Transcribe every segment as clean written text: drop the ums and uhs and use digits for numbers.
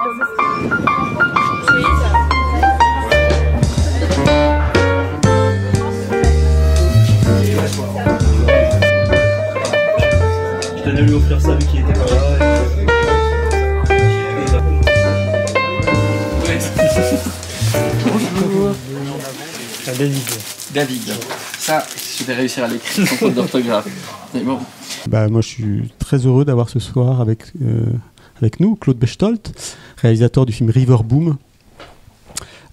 Je tenais à lui offrir ça vu qu'il était pas là. Bonjour. David. David. Ça, je vais réussir à l'écrire sans faute d'orthographe. Mais bon. Bah, moi, je suis très heureux d'avoir ce soir avec nous Claude Bechtold, réalisateur du film River Boom,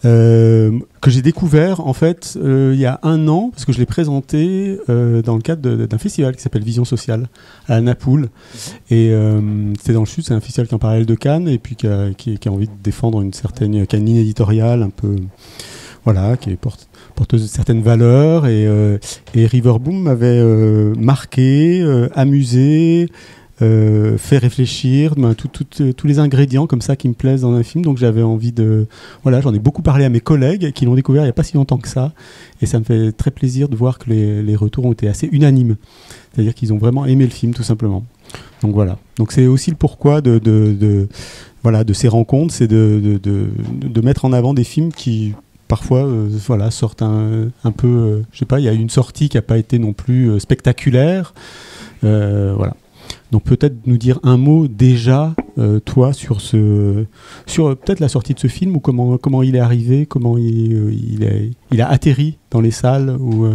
que j'ai découvert en fait il y a 1 an, parce que je l'ai présenté dans le cadre d'un festival qui s'appelle Vision Sociale à Napoule. Et c'était dans le Sud, c'est un festival qui est en parallèle de Cannes et puis qui a envie de défendre qui a une ligne éditoriale un peu, voilà, qui est porteuse de certaines valeurs. Et River Boom m'avait marqué, amusé, fait réfléchir, tous les ingrédients comme ça qui me plaisent dans un film. Donc j'avais envie de... Voilà, j'en ai beaucoup parlé à mes collègues qui l'ont découvert il n'y a pas si longtemps que ça. Et ça me fait très plaisir de voir que les retours ont été assez unanimes. C'est-à-dire qu'ils ont vraiment aimé le film, tout simplement. Donc voilà. Donc c'est aussi le pourquoi de ces rencontres, c'est de mettre en avant des films qui... parfois sortent un peu, je sais pas, il y a une sortie qui n'a pas été non plus spectaculaire. Voilà. Donc peut-être nous dire un mot déjà, toi, sur peut-être la sortie de ce film, ou comment il est arrivé, comment il a atterri dans les salles ou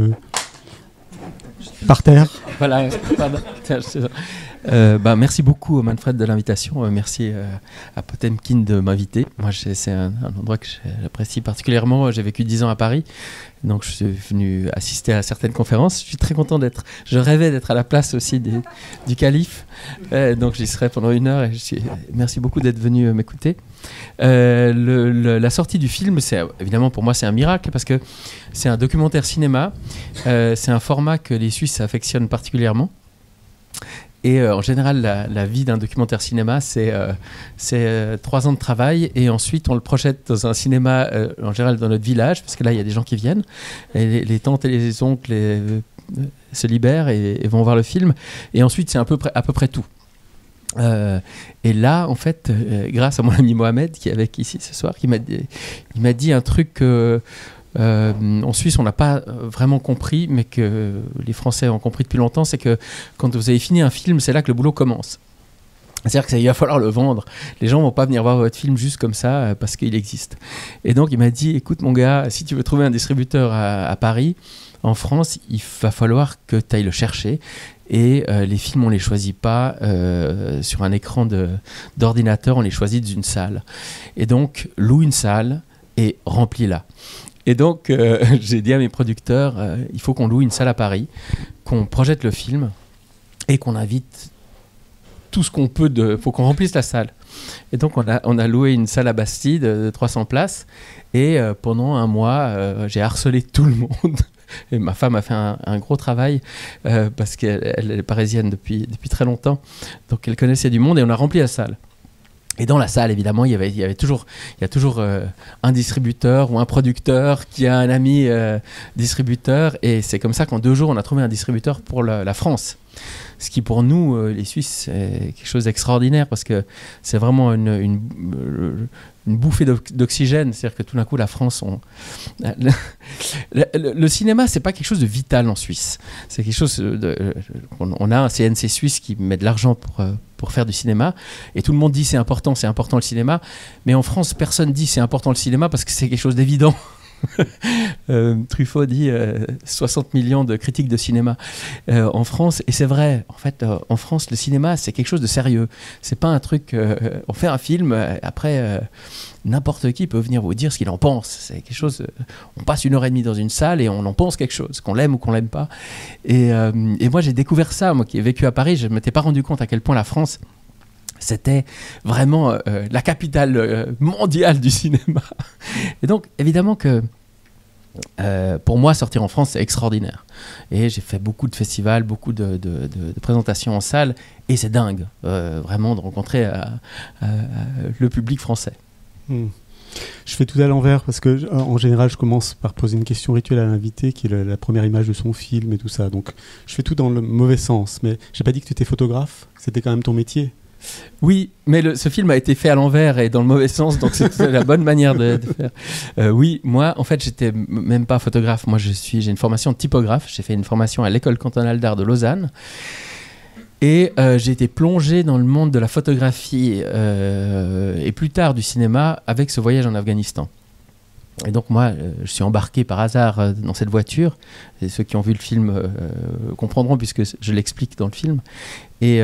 par terre. Voilà. Merci beaucoup Manfred de l'invitation, merci à Potemkin de m'inviter. Moi c'est un endroit que j'apprécie particulièrement, j'ai vécu 10 ans à Paris, donc je suis venu assister à certaines conférences, je suis très content je rêvais d'être à la place aussi du calife, donc j'y serai pendant 1 heure et merci beaucoup d'être venu m'écouter. La sortie du film, évidemment pour moi c'est un miracle parce que c'est un documentaire cinéma, c'est un format que les Suisses affectionnent particulièrement. Et en général, la vie d'un documentaire cinéma, c'est 3 ans de travail et ensuite on le projette dans un cinéma, en général dans notre village, parce que là il y a des gens qui viennent, et les tantes et les oncles se libèrent et vont voir le film, et ensuite c'est à peu près tout. Et là, en fait, grâce à mon ami Mohamed qui est avec ici ce soir, il m'a dit un truc en Suisse, on n'a pas vraiment compris, mais que les Français ont compris depuis longtemps, c'est que quand vous avez fini un film, c'est là que le boulot commence. C'est-à-dire qu'il va falloir le vendre. Les gens ne vont pas venir voir votre film juste comme ça parce qu'il existe. Et donc, il m'a dit, écoute mon gars, si tu veux trouver un distributeur à Paris, en France, il va falloir que tu ailles le chercher. Et les films, on ne les choisit pas sur un écran d'ordinateur, on les choisit d'une salle. Et donc, loue une salle et remplis-la. Et donc, j'ai dit à mes producteurs, il faut qu'on loue une salle à Paris, qu'on projette le film et qu'on invite tout ce qu'on peut. Il faut qu'on remplisse la salle. Et donc, on a loué une salle à Bastide de 300 places. Et pendant 1 mois, j'ai harcelé tout le monde. Et ma femme a fait un gros travail parce qu'elle est parisienne depuis très longtemps. Donc, elle connaissait du monde et on a rempli la salle. Et dans la salle, évidemment, il y a toujours un distributeur ou un producteur qui a un ami distributeur. Et c'est comme ça qu'en 2 jours, on a trouvé un distributeur pour la France. Ce qui, pour nous, les Suisses, est quelque chose d'extraordinaire parce que c'est vraiment une bouffée d'oxygène. C'est-à-dire que tout d'un coup, la France... Le cinéma, c'est pas quelque chose de vital en Suisse. C'est quelque chose on a un CNC suisse qui met de l'argent pour faire du cinéma. Et tout le monde dit c'est important le cinéma. Mais en France, personne dit c'est important le cinéma parce que c'est quelque chose d'évident. Truffaut dit 60 millions de critiques de cinéma en France, et c'est vrai, en fait, en France, le cinéma, c'est quelque chose de sérieux. C'est pas un truc, on fait un film, après, n'importe qui peut venir vous dire ce qu'il en pense. C'est quelque chose, on passe 1h30 dans une salle et on en pense quelque chose, qu'on l'aime ou qu'on l'aime pas. Et moi, j'ai découvert ça, moi qui ai vécu à Paris, je ne m'étais pas rendu compte à quel point la France, c'était vraiment la capitale mondiale du cinéma. Et donc, évidemment que pour moi, sortir en France, c'est extraordinaire. Et j'ai fait beaucoup de festivals, beaucoup de présentations en salle. Et c'est dingue, vraiment, de rencontrer le public français. Je fais tout à l'envers parce que, en général, je commence par poser une question rituelle à l'invité, qui est la première image de son film et tout ça. Donc, je fais tout dans le mauvais sens. Mais j'ai pas dit que tu étais photographe. C'était quand même ton métier. Oui, mais ce film a été fait à l'envers et dans le mauvais sens, donc c'est la bonne manière de faire. Oui, moi, en fait, j'étais même pas photographe. Moi, j'ai une formation de typographe. J'ai fait une formation à l'École cantonale d'art de Lausanne. Et j'ai été plongé dans le monde de la photographie et plus tard du cinéma avec ce voyage en Afghanistan. Et donc moi, je suis embarqué par hasard dans cette voiture. Et ceux qui ont vu le film comprendront puisque je l'explique dans le film. Et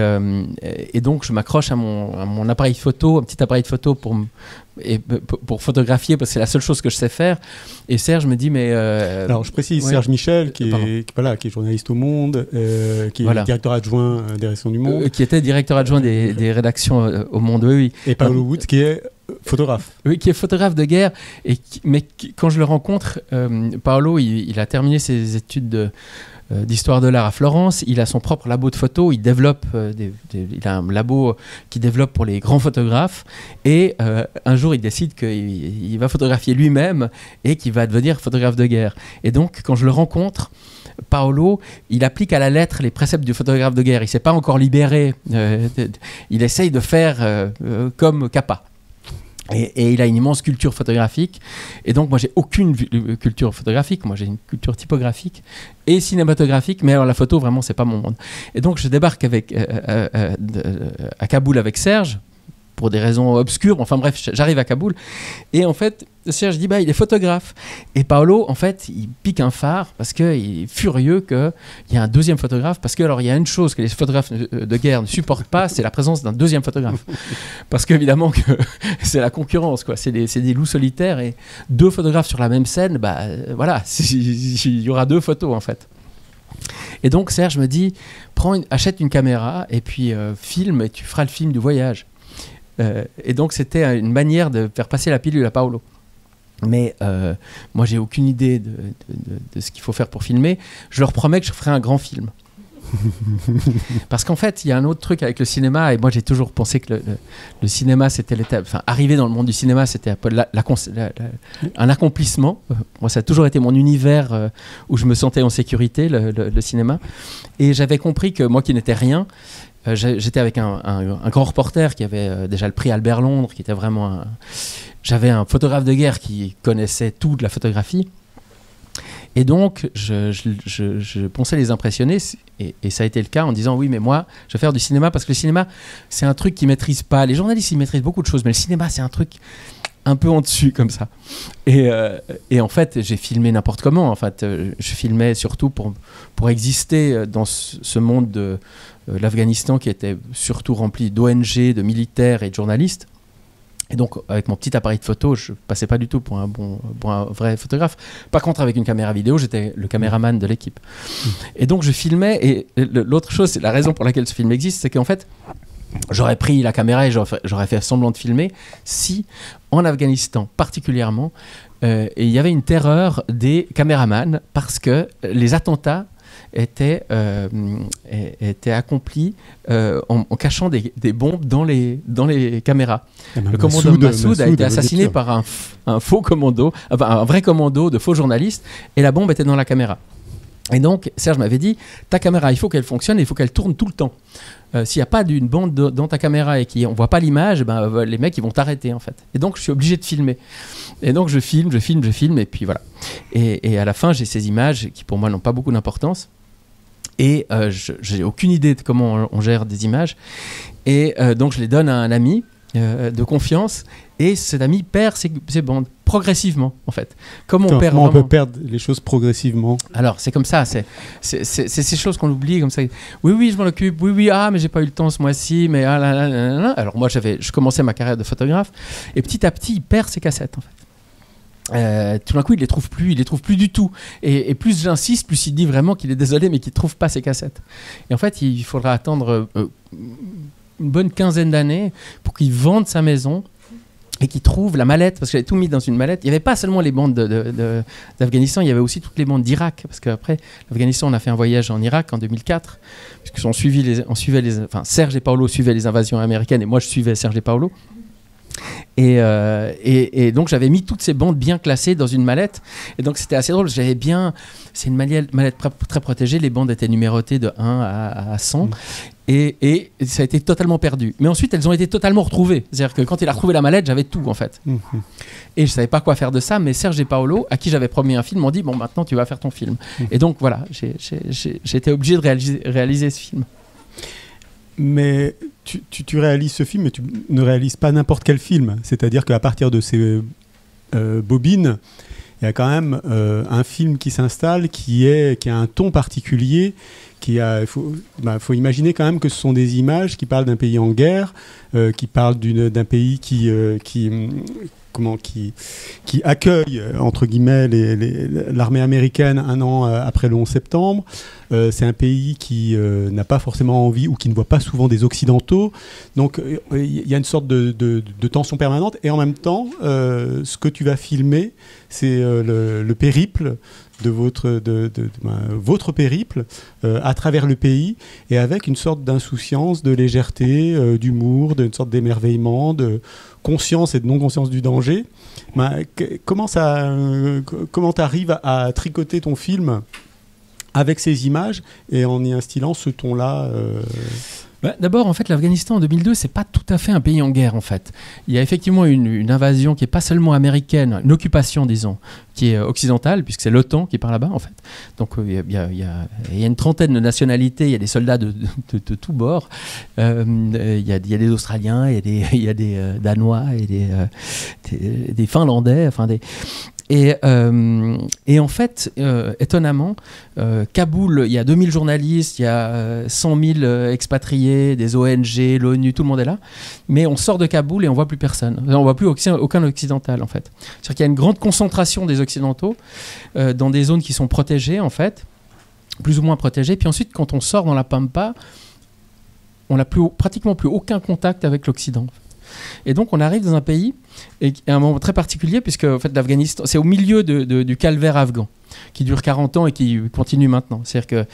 donc je m'accroche à mon appareil photo, un petit appareil de photo pour photographier parce que c'est la seule chose que je sais faire. Et Serge me dit mais... Alors je précise, Serge Michel qui est journaliste au Monde, qui est directeur adjoint des rédactions du Monde. Qui était directeur adjoint des rédactions au Monde, oui. Et Paolo Woods qui est photographe. Oui, qui est photographe de guerre. Mais quand je le rencontre, Paolo, il a terminé ses études d'histoire de l'art à Florence. Il a son propre labo de photo. Il développe, il a un labo qui développe pour les grands photographes. Et un jour, il décide qu'il va photographier lui-même et qu'il va devenir photographe de guerre. Et donc, quand je le rencontre, Paolo, il applique à la lettre les préceptes du photographe de guerre. Il ne s'est pas encore libéré. Il essaye de faire comme Capa. Et il a une immense culture photographique. Et donc, moi, j'ai aucune culture photographique. Moi, j'ai une culture typographique et cinématographique. Mais alors, la photo, vraiment, c'est pas mon monde. Et donc, je débarque à Kaboul avec Serge, pour des raisons obscures. Enfin bref, j'arrive à Kaboul. Et en fait, Serge dit, il est photographe. Et Paolo, en fait, il pique un phare parce qu'il est furieux qu'il y a un deuxième photographe. Parce que, alors, il y a une chose que les photographes de guerre ne supportent pas, c'est la présence d'un deuxième photographe. Parce qu'évidemment, c'est la concurrence, quoi. C'est des loups solitaires. Et deux photographes sur la même scène, voilà, il y aura deux photos, en fait. Et donc, Serge me dit, achète une caméra et puis filme et tu feras le film du voyage. Et donc c'était une manière de faire passer la pilule à Paolo. Mais moi j'ai aucune idée de ce qu'il faut faire pour filmer. Je leur promets que je ferai un grand film. Parce qu'en fait il y a un autre truc avec le cinéma, et moi j'ai toujours pensé que le cinéma c'était l'étape, enfin arriver dans le monde du cinéma c'était un peu un accomplissement. Moi ça a toujours été mon univers où je me sentais en sécurité, le cinéma. Et j'avais compris que moi qui n'étais rien, j'étais avec un grand reporter qui avait déjà le prix Albert Londres, qui était vraiment j'avais un photographe de guerre qui connaissait tout de la photographie. Et donc, je pensais les impressionner, et ça a été le cas en disant, oui, mais moi, je vais faire du cinéma, parce que le cinéma, c'est un truc qu'ils ne maîtrisent pas. Les journalistes, ils maîtrisent beaucoup de choses, mais le cinéma, c'est un truc un peu en dessus, comme ça. Et en fait, j'ai filmé n'importe comment. En fait, je filmais surtout pour exister dans ce monde de l'Afghanistan qui était surtout rempli d'ONG, de militaires et de journalistes. Et donc, avec mon petit appareil de photo, je ne passais pas du tout pour un vrai photographe. Par contre, avec une caméra vidéo, j'étais le caméraman de l'équipe. Et donc, je filmais. Et l'autre chose, c'est la raison pour laquelle ce film existe, c'est qu'en fait, j'aurais pris la caméra et j'aurais fait semblant de filmer si, en Afghanistan particulièrement, il y avait une terreur des caméramans parce que les attentats étaient accomplis en cachant des bombes dans les caméras. Le commando Massoud a été assassiné par un faux commando, enfin, un vrai commando de faux journalistes, et la bombe était dans la caméra. Et donc, Serge m'avait dit, ta caméra, il faut qu'elle fonctionne, il faut qu'elle tourne tout le temps. S'il n'y a pas d'une bande dans ta caméra et qu'on ne voit pas l'image, les mecs, ils vont t'arrêter, en fait. Et donc, je suis obligé de filmer. Et donc, je filme, et puis voilà. Et à la fin, j'ai ces images qui, pour moi, n'ont pas beaucoup d'importance. Et je n'ai aucune idée de comment on gère des images. Et donc, je les donne à un ami de confiance. Et cet ami perd ses bandes progressivement, en fait. Comment on peut perdre les choses progressivement? Alors, c'est comme ça. C'est ces choses qu'on oublie, comme ça. Oui, je m'en occupe. Oui, mais j'ai pas eu le temps ce mois-ci. Mais alors, moi, je commençais ma carrière de photographe. Et petit à petit, il perd ses cassettes, en fait. Tout d'un coup, il les trouve plus du tout. Et plus j'insiste, plus il dit vraiment qu'il est désolé, mais qu'il ne trouve pas ses cassettes. Et en fait, il faudra attendre une bonne quinzaine d'années pour qu'il vende sa maison et qu'il trouve la mallette, parce que j'avais tout mis dans une mallette. Il n'y avait pas seulement les bandes d'Afghanistan, il y avait aussi toutes les bandes d'Irak, parce qu'après l'Afghanistan, on a fait un voyage en Irak en 2004, puisque Serge et Paolo suivaient les invasions américaines, et moi je suivais Serge et Paolo. Et donc j'avais mis toutes ces bandes bien classées dans une mallette, et donc c'était assez drôle. C'est une mallette très protégée, les bandes étaient numérotées de 1 à 100. Et ça a été totalement perdu. Mais ensuite, elles ont été totalement retrouvées. C'est-à-dire que quand il a retrouvé la mallette, j'avais tout, en fait. Et je ne savais pas quoi faire de ça, mais Serge et Paolo, à qui j'avais promis un film, m'ont dit, bon, maintenant, tu vas faire ton film. Et donc, voilà, j'ai été obligé de réaliser ce film. Mais tu réalises ce film, mais tu ne réalises pas n'importe quel film. C'est-à-dire qu'à partir de ces bobines, il y a quand même un film qui s'installe, qui a un ton particulier. Il faut imaginer quand même que ce sont des images qui parlent d'un pays en guerre, qui parlent d'un pays qui accueille, entre guillemets, l'armée américaine un an après le 11 septembre. C'est un pays qui n'a pas forcément envie ou qui ne voit pas souvent des Occidentaux. Donc il y a une sorte de tension permanente. Et en même temps, ce que tu vas filmer, c'est le périple de votre périple à travers le pays, et avec une sorte d'insouciance, de légèreté, d'humour, d'une sorte d'émerveillement, de conscience et de non-conscience du danger. Comment tu arrives à tricoter ton film avec ces images et en y instillant ce ton-là D'abord, en fait, l'Afghanistan en 2002, c'est pas tout à fait un pays en guerre, en fait. Il y a effectivement une invasion qui est pas seulement américaine, une occupation, disons, qui est occidentale, puisque c'est l'OTAN qui part là-bas, en fait. Donc, il y a une trentaine de nationalités, il y a des soldats de tous bords. Il y a des Australiens, il y a des Danois, et des Finlandais, enfin des... Et en fait, étonnamment, Kaboul, il y a 2000 journalistes, il y a 100 000 expatriés, des ONG, l'ONU, tout le monde est là. Mais on sort de Kaboul et on ne voit plus personne. On ne voit plus aucun occidental, en fait. C'est-à-dire qu'il y a une grande concentration des occidentaux dans des zones qui sont protégées, en fait, plus ou moins protégées. Puis ensuite, quand on sort dans la Pampa, on n'a pratiquement plus aucun contact avec l'Occident. Et donc on arrive dans un pays à un moment très particulier, puisque en fait, l'Afghanistan, c'est au milieu du calvaire afghan qui dure 40 ans et qui continue maintenant. C'est-à-dire que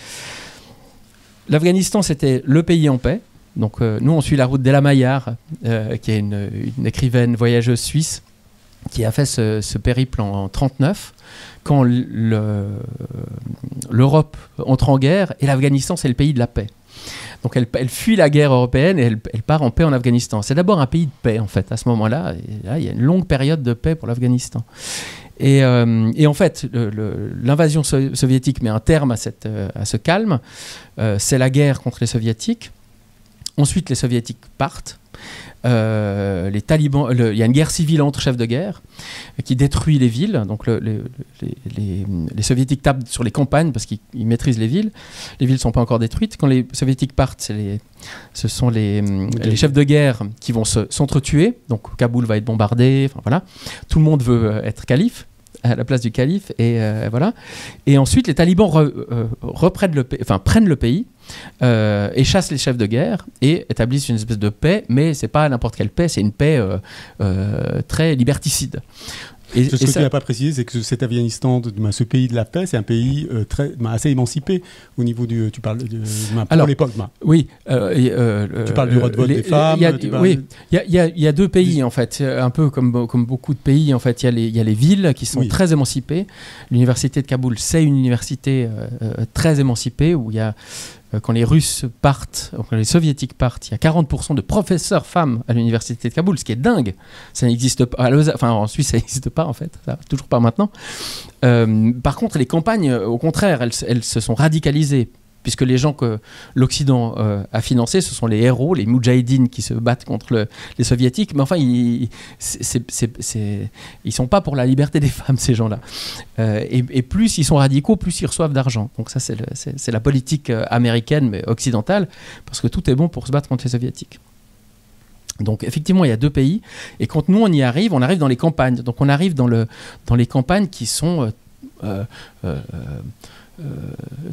l'Afghanistan, c'était le pays en paix. Donc nous, on suit la route d'Ella Maillard, qui est une écrivaine voyageuse suisse qui a fait ce périple en 1939, quand l'Europe entre en guerre, et l'Afghanistan, c'est le pays de la paix. Donc elle fuit la guerre européenne et elle part en paix en Afghanistan. C'est d'abord un pays de paix, en fait, à ce moment-là. Et là, il y a une longue période de paix pour l'Afghanistan. Et en fait, l'invasion soviétique met un terme à ce calme. C'est la guerre contre les soviétiques. Ensuite, les soviétiques partent. Les talibans, il y a une guerre civile entre chefs de guerre qui détruit les villes. Donc les soviétiques tapent sur les campagnes parce qu'ils maîtrisent les villes. Les villes ne sont pas encore détruites. Quand les soviétiques partent, ce sont les chefs de guerre qui vont s'entretuer. Donc Kaboul va être bombardé. Enfin, voilà. Tout le monde veut être calife à la place du calife, et voilà. Et ensuite, les talibans prennent le pays et chassent les chefs de guerre et établissent une espèce de paix, mais c'est pas n'importe quelle paix, c'est une paix très liberticide. Ce que tu n'as pas précisé, c'est que cet Afghanistan, ce pays de la paix, c'est un pays assez émancipé au niveau du... Tu parles pour l'époque. Oui. Tu parles du droit de vote des femmes. Oui, il y a deux pays, en fait. Un peu comme beaucoup de pays, en fait. Il y a les villes qui sont très émancipées. L'université de Kaboul, c'est une université très émancipée où il y a... Quand les Russes partent, quand les Soviétiques partent, il y a 40% de professeurs femmes à l'université de Kaboul, ce qui est dingue. Ça n'existe pas. En Suisse, ça n'existe pas, en fait. Ça, toujours pas maintenant. Par contre, les campagnes, au contraire, elles se sont radicalisées, puisque les gens que l'Occident a financés, ce sont les héros, les moudjahidines qui se battent contre les soviétiques. Mais enfin, ils sont pas pour la liberté des femmes, ces gens-là. Et plus ils sont radicaux, plus ils reçoivent d'argent. Donc ça, c'est la politique américaine, mais occidentale, parce que tout est bon pour se battre contre les soviétiques. Donc effectivement, il y a deux pays. Et quand nous, on arrive dans les campagnes. Donc on arrive dans les campagnes qui sont...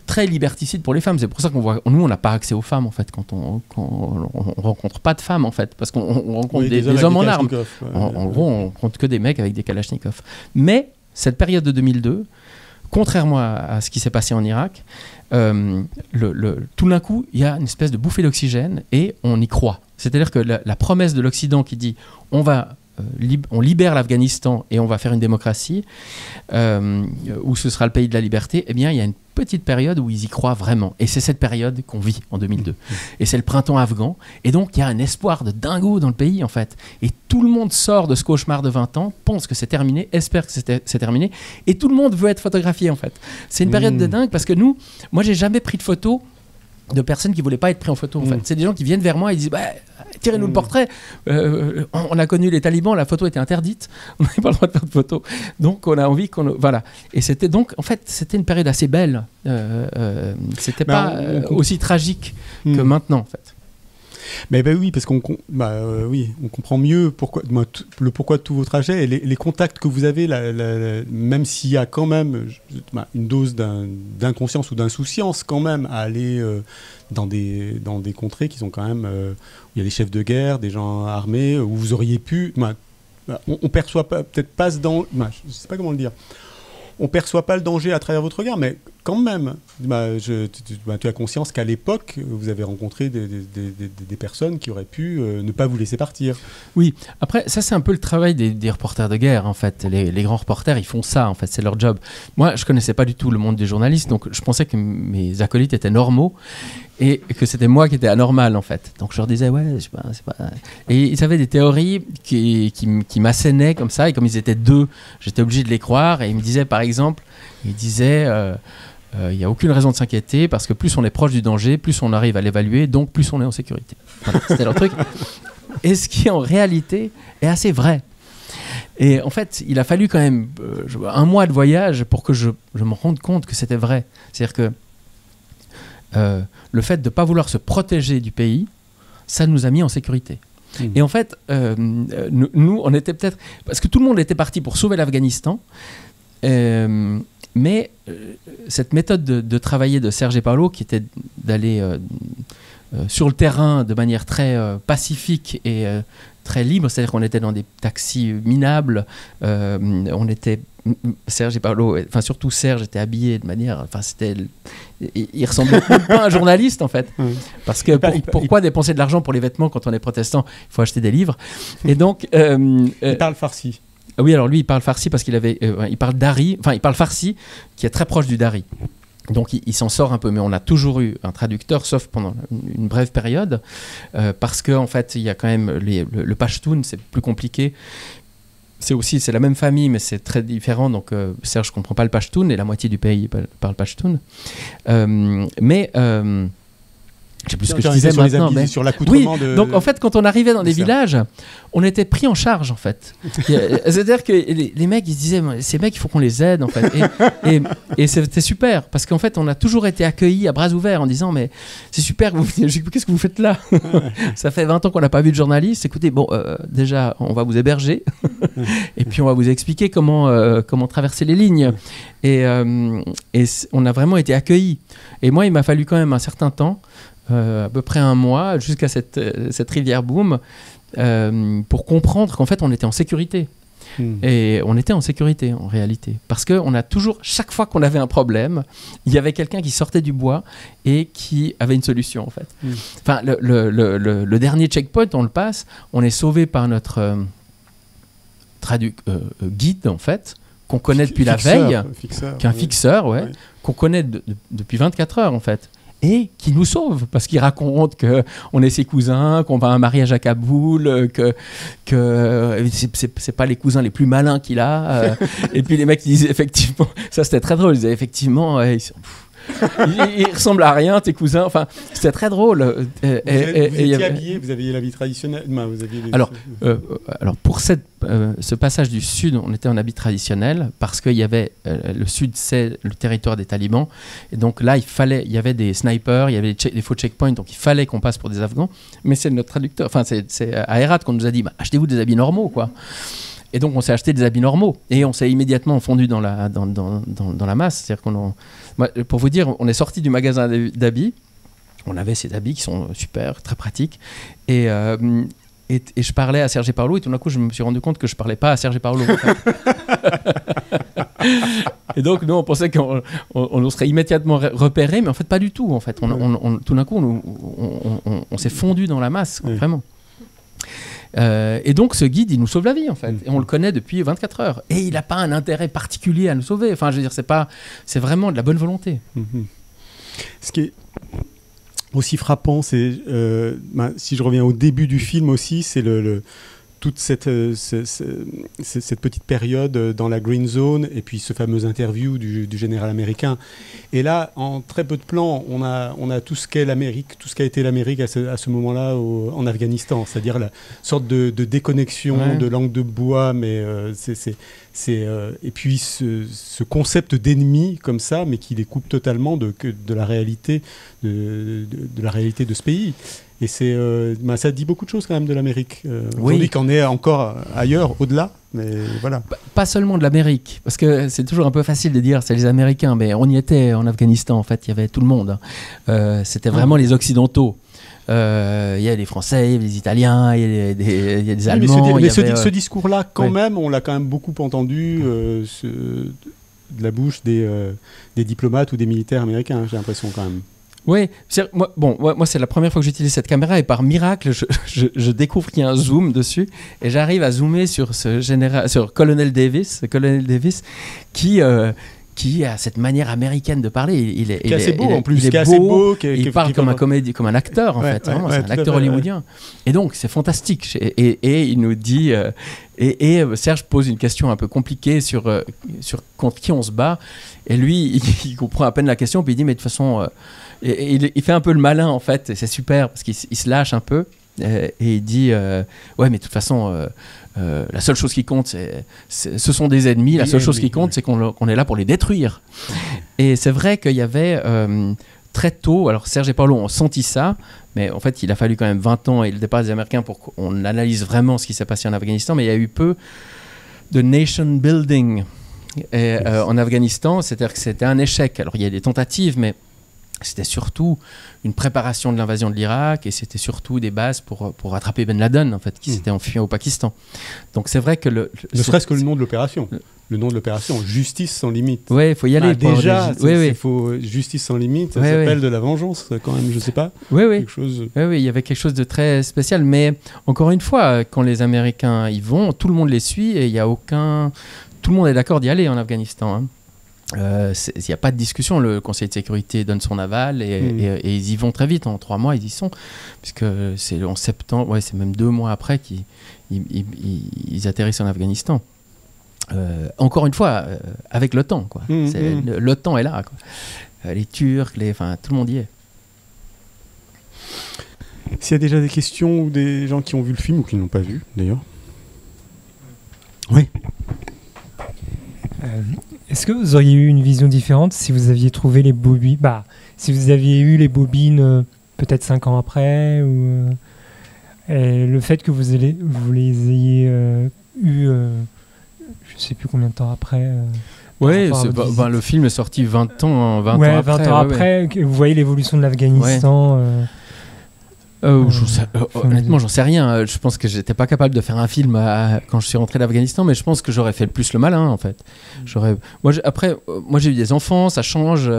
très liberticide pour les femmes. C'est pour ça nous, on n'a pas accès aux femmes, en fait, quand on rencontre pas de femmes, en fait, parce qu'on rencontre des hommes en armes. En gros, on rencontre que des mecs avec des kalachnikovs. Mais cette période de 2002 contrairement à ce qui s'est passé en Irak, tout d'un coup, il y a une espèce de bouffée d'oxygène et on y croit. C'est-à-dire que la promesse de l'Occident qui dit on libère l'Afghanistan et on va faire une démocratie où ce sera le pays de la liberté, eh bien, il y a une petite période où ils y croient vraiment. Et c'est cette période qu'on vit en 2002. Et c'est le printemps afghan. Et donc, il y a un espoir de dingo dans le pays, en fait. Et tout le monde sort de ce cauchemar de 20 ans, pense que c'est terminé, espère que c'est terminé. Et tout le monde veut être photographié, en fait. C'est une période de dingue parce que moi, j'ai jamais pris de photos de personnes qui ne voulaient pas être pris en photo, en fait. C'est des gens qui viennent vers moi et disent tirez-nous le portrait. On a connu les talibans, la photo était interdite, on n'avait pas le droit de faire de photos. Donc on a envie voilà. Et c'était donc, en fait, c'était une période assez belle. C'était pas aussi tragique que maintenant, en fait. Mais oui, parce qu'on on comprend mieux le pourquoi de tous vos trajets et les contacts que vous avez, même s'il y a quand même une dose d'inconscience ou d'insouciance quand même à aller dans des contrées qui sont quand même où il y a des chefs de guerre, des gens armés, où vous auriez pu... on perçoit peut-être pas ce danger... je sais pas comment le dire. On perçoit pas le danger à travers votre regard, mais quand même, tu as conscience qu'à l'époque, vous avez rencontré des personnes qui auraient pu ne pas vous laisser partir. Oui, après, ça c'est un peu le travail des reporters de guerre, en fait. Les grands reporters, ils font ça, en fait, c'est leur job. Moi, je connaissais pas du tout le monde des journalistes, donc je pensais que mes acolytes étaient normaux et que c'était moi qui étais anormal, en fait. Donc je leur disais, c'est pas... Et ils avaient des théories qui m'assénaient comme ça, et comme ils étaient deux, j'étais obligé de les croire, et ils me disaient, par exemple, il n'y a aucune raison de s'inquiéter parce que plus on est proche du danger, plus on arrive à l'évaluer, donc plus on est en sécurité. Voilà, c'était leur truc. Et ce qui en réalité est assez vrai. Et en fait, il a fallu quand même un mois de voyage pour que je me rende compte que c'était vrai. C'est-à-dire que le fait de ne pas vouloir se protéger du pays, ça nous a mis en sécurité. Et en fait, nous, on était peut-être... Parce que tout le monde était parti pour sauver l'Afghanistan, mais cette méthode de travailler de Serge et Paolo, qui était d'aller sur le terrain de manière très pacifique et très libre, c'est-à-dire qu'on était dans des taxis minables, on était... Serge et Paolo, enfin surtout Serge était habillé de manière, enfin il ressemblait pas à un journaliste en fait, parce que pourquoi dépenser de l'argent pour les vêtements quand on est protestant, il faut acheter des livres. Et donc il parle farsi. Oui, alors lui il parle farsi parce il parle dari, enfin il parle farsi qui est très proche du dari. Donc il s'en sort un peu, mais on a toujours eu un traducteur, sauf pendant une brève période, parce que en fait il y a quand même le Pashtun, c'est plus compliqué. C'est la même famille, mais c'est très différent. Donc, Serge ne comprend pas le Pashtun et la moitié du pays parle Pashtun. Mais je sais plus ce que je disais maintenant. Sur l'accoutrement donc en fait, quand on arrivait dans des villages, on était pris en charge en fait. C'est-à-dire que les mecs, ils se disaient, ces mecs, il faut qu'on les aide en fait. Et c'était super parce qu'en fait, on a toujours été accueillis à bras ouverts en disant, mais c'est super, qu'est-ce que vous faites là? Ça fait 20 ans qu'on n'a pas vu de journaliste. Écoutez, déjà, on va vous héberger et puis on va vous expliquer comment traverser les lignes. Et on a vraiment été accueillis. Et moi, il m'a fallu quand même un certain temps. À peu près un mois, jusqu'à cette rivière Boum, pour comprendre qu'en fait on était en sécurité. Et on était en sécurité en réalité. Parce qu'on a toujours, chaque fois qu'on avait un problème, il y avait quelqu'un qui sortait du bois et qui avait une solution en fait. Enfin, le dernier checkpoint, on le passe, on est sauvé par notre guide en fait, qu'on connaît depuis la veille, qui est un fixeur, qu'on connaît depuis 24 heures en fait. Et qui nous sauve, parce qu'il raconte qu'on est ses cousins, qu'on va à un mariage à Kaboul, que c'est pas les cousins les plus malins qu'il a. Et puis les mecs ils disaient effectivement, ça c'était très drôle, ils disaient effectivement, ils ressemblent à rien, tes cousins. Enfin, c'était très drôle. Vous étiez habillé, vous aviez l'habit traditionnel. Alors pour ce passage du sud, on était en habit traditionnel parce qu'il y avait le sud, c'est le territoire des talibans, et donc là il y avait des snipers, il y avait des faux checkpoints, donc il fallait qu'on passe pour des Afghans. Mais c'est notre traducteur, enfin c'est à Herat qu'on nous a dit, achetez-vous des habits normaux, quoi. Et donc on s'est acheté des habits normaux et on s'est immédiatement fondu dans la masse. C'est-à-dire pour vous dire, on est sorti du magasin d'habits, on avait ces habits qui sont super, très pratiques, et je parlais à Serge et Paolo, et tout d'un coup je me suis rendu compte que je parlais pas à Serge et Paolo. En fait. Et donc, nous, on pensait qu'on nous serait immédiatement repéré, mais en fait, pas du tout. En fait, tout d'un coup, on s'est fondu dans la masse, quoi, vraiment. Et donc, ce guide, il nous sauve la vie, en fait. Et on le connaît depuis 24 heures. Et il n'a pas un intérêt particulier à nous sauver. Enfin, je veux dire, c'est vraiment de la bonne volonté. Ce qui est aussi frappant, c'est, si je reviens au début du film aussi, c'est toute cette petite période dans la Green Zone et puis ce fameux interview du général américain. Et là, en très peu de plans, on a tout ce qu'est l'Amérique, tout ce qu'a été l'Amérique à ce moment-là en Afghanistan, c'est-à-dire la sorte de déconnexion, de langue de bois, mais et puis ce concept d'ennemi comme ça, mais qui les coupe totalement de la réalité de la réalité de ce pays. Et ça dit beaucoup de choses quand même de l'Amérique. Aujourd'hui qu'en est encore ailleurs, au-delà, mais voilà. Pas seulement de l'Amérique, parce que c'est toujours un peu facile de dire c'est les Américains, mais on y était en Afghanistan, en fait, il y avait tout le monde. C'était vraiment les Occidentaux. Il y a les Français, il y a les Italiens, il y a des Allemands. Mais ce discours-là, quand même, on l'a quand même beaucoup entendu de la bouche des diplomates ou des militaires américains, j'ai l'impression quand même. Oui, moi c'est la première fois que j'utilise cette caméra et par miracle, je découvre qu'il y a un zoom dessus et j'arrive à zoomer sur sur Colonel Davis qui a cette manière américaine de parler. Il est assez beau en plus. Il parle comme un acteur en fait. C'est un acteur hollywoodien. Et donc c'est fantastique. Et il nous dit. Serge pose une question un peu compliquée sur contre qui on se bat. Et lui, il comprend à peine la question. Puis il dit mais de toute façon. Il fait un peu le malin en fait. Et c'est super parce qu'il se lâche un peu. Et il dit ouais mais de toute façon. La seule chose qui compte, ce sont des ennemis. La seule chose qui compte, c'est qu'on est là pour les détruire. Et c'est vrai qu'il y avait très tôt, alors Serge et Paolo ont senti ça, mais en fait, il a fallu quand même 20 ans et le départ des Américains pour qu'on analyse vraiment ce qui s'est passé en Afghanistan. Mais il y a eu peu de nation building en Afghanistan. C'est-à-dire que c'était un échec. Alors, il y a des tentatives, mais c'était surtout une préparation de l'invasion de l'Irak et c'était surtout des bases pour rattraper Ben Laden, en fait, qui s'était enfui au Pakistan. Donc c'est vrai que ne serait-ce que le nom de l'opération. Le nom de l'opération, Justice sans limite. Oui, il faut y aller. Déjà, Justice sans limite, ça s'appelle de la vengeance, quand même, je sais pas. Oui, il y avait quelque chose de très spécial. Mais encore une fois, quand les Américains y vont, tout le monde les suit et il y a tout le monde est d'accord d'y aller en Afghanistan. Hein. Il n'y a pas de discussion, le Conseil de sécurité donne son aval et ils y vont très vite, en 3 mois ils y sont, puisque c'est en septembre, c'est même 2 mois après qu'ils atterrissent en Afghanistan. Encore une fois, avec l'OTAN, quoi. L'OTAN est là, quoi. Les Turcs, tout le monde y est. S'il y a déjà des questions ou des gens qui ont vu le film ou qui ne l'ont pas vu, d'ailleurs. Oui. Est-ce que vous auriez eu une vision différente si vous aviez trouvé les bobines, si vous aviez eu les bobines peut-être 5 ans après, ou le fait que vous les ayez eu, je sais plus combien de temps après. Oui, le film est sorti 20 ans après. 20 ans après, vous voyez l'évolution de l'Afghanistan. Honnêtement, j'en sais rien. Je pense que j'étais pas capable de faire un film quand je suis rentré d'Afghanistan, mais je pense que j'aurais fait plus le malin, en fait. Moi, j'ai eu des enfants, ça change.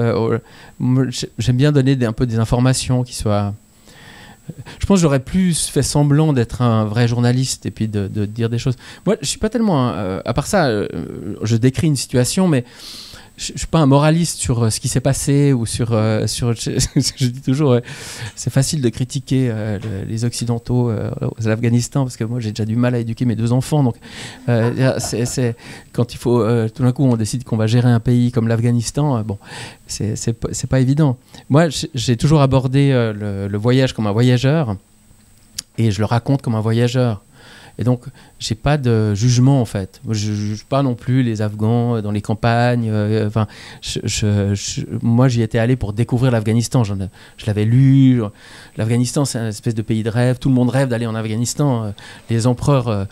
J'aime bien donner un peu des informations qui soient. Je pense que j'aurais plus fait semblant d'être un vrai journaliste et puis de dire des choses. Moi, je suis pas tellement. À part ça, je décris une situation, mais. Je ne suis pas un moraliste sur ce qui s'est passé ou sur je dis toujours c'est facile de critiquer les Occidentaux aux Afghanistan parce que moi j'ai déjà du mal à éduquer mes 2 enfants, donc c'est quand il faut tout d'un coup on décide qu'on va gérer un pays comme l'Afghanistan, c'est pas évident. Moi j'ai toujours abordé le voyage comme un voyageur et je le raconte comme un voyageur. Et donc, j'ai pas de jugement, en fait. Je juge pas non plus les Afghans dans les campagnes. Moi, j'y étais allé pour découvrir l'Afghanistan. Je l'avais lu. L'Afghanistan, c'est une espèce de pays de rêve. Tout le monde rêve d'aller en Afghanistan. Les empereurs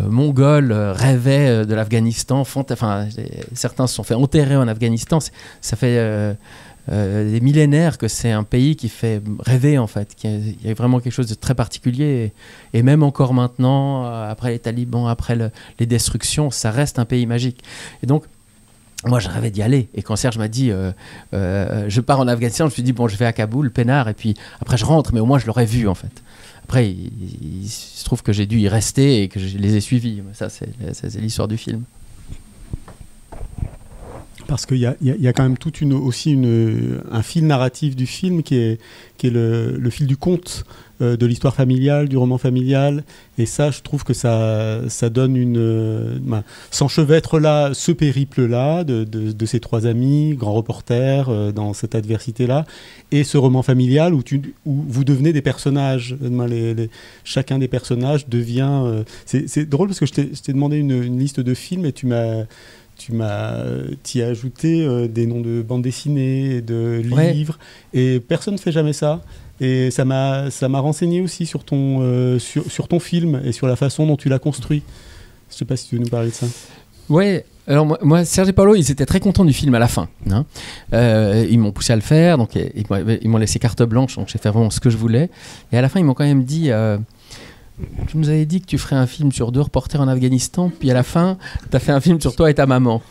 mongols rêvaient de l'Afghanistan. Certains se sont fait enterrer en Afghanistan. Ça fait... des millénaires que c'est un pays qui fait rêver, en fait. Il y a vraiment quelque chose de très particulier et même encore maintenant, après les talibans, après les destructions, ça reste un pays magique. Et donc moi, je rêvais d'y aller. Et quand Serge m'a dit je pars en Afghanistan, je me suis dit bon, je vais à Kaboul, peinard, et puis après je rentre, mais au moins je l'aurais vu en fait. Après, il se trouve que j'ai dû y rester et que je les ai suivis. Ça, c'est l'histoire du film. Parce qu'il y a quand même un fil narratif du film qui est le fil du conte de l'histoire familiale, du roman familial. Et ça, je trouve que ça donne s'enchevêtre là, ce périple-là de ces trois amis, grands reporters, dans cette adversité-là, et ce roman familial où vous devenez des personnages. Chacun des personnages devient... c'est drôle parce que je t'ai demandé une liste de films et t'y as ajouté des noms de bandes dessinées, de livres, et personne ne fait jamais ça. Et ça m'a renseigné aussi sur ton film et sur la façon dont tu l'as construit. Je ne sais pas si tu veux nous parler de ça. Ouais, alors moi Serge et Paolo, ils étaient très contents du film à la fin. Hein. Ils m'ont poussé à le faire, donc ils m'ont laissé carte blanche, donc j'ai fait vraiment ce que je voulais. Et à la fin, ils m'ont quand même dit... tu nous avais dit que tu ferais un film sur 2 reporters en Afghanistan, puis à la fin, tu as fait un film sur toi et ta maman.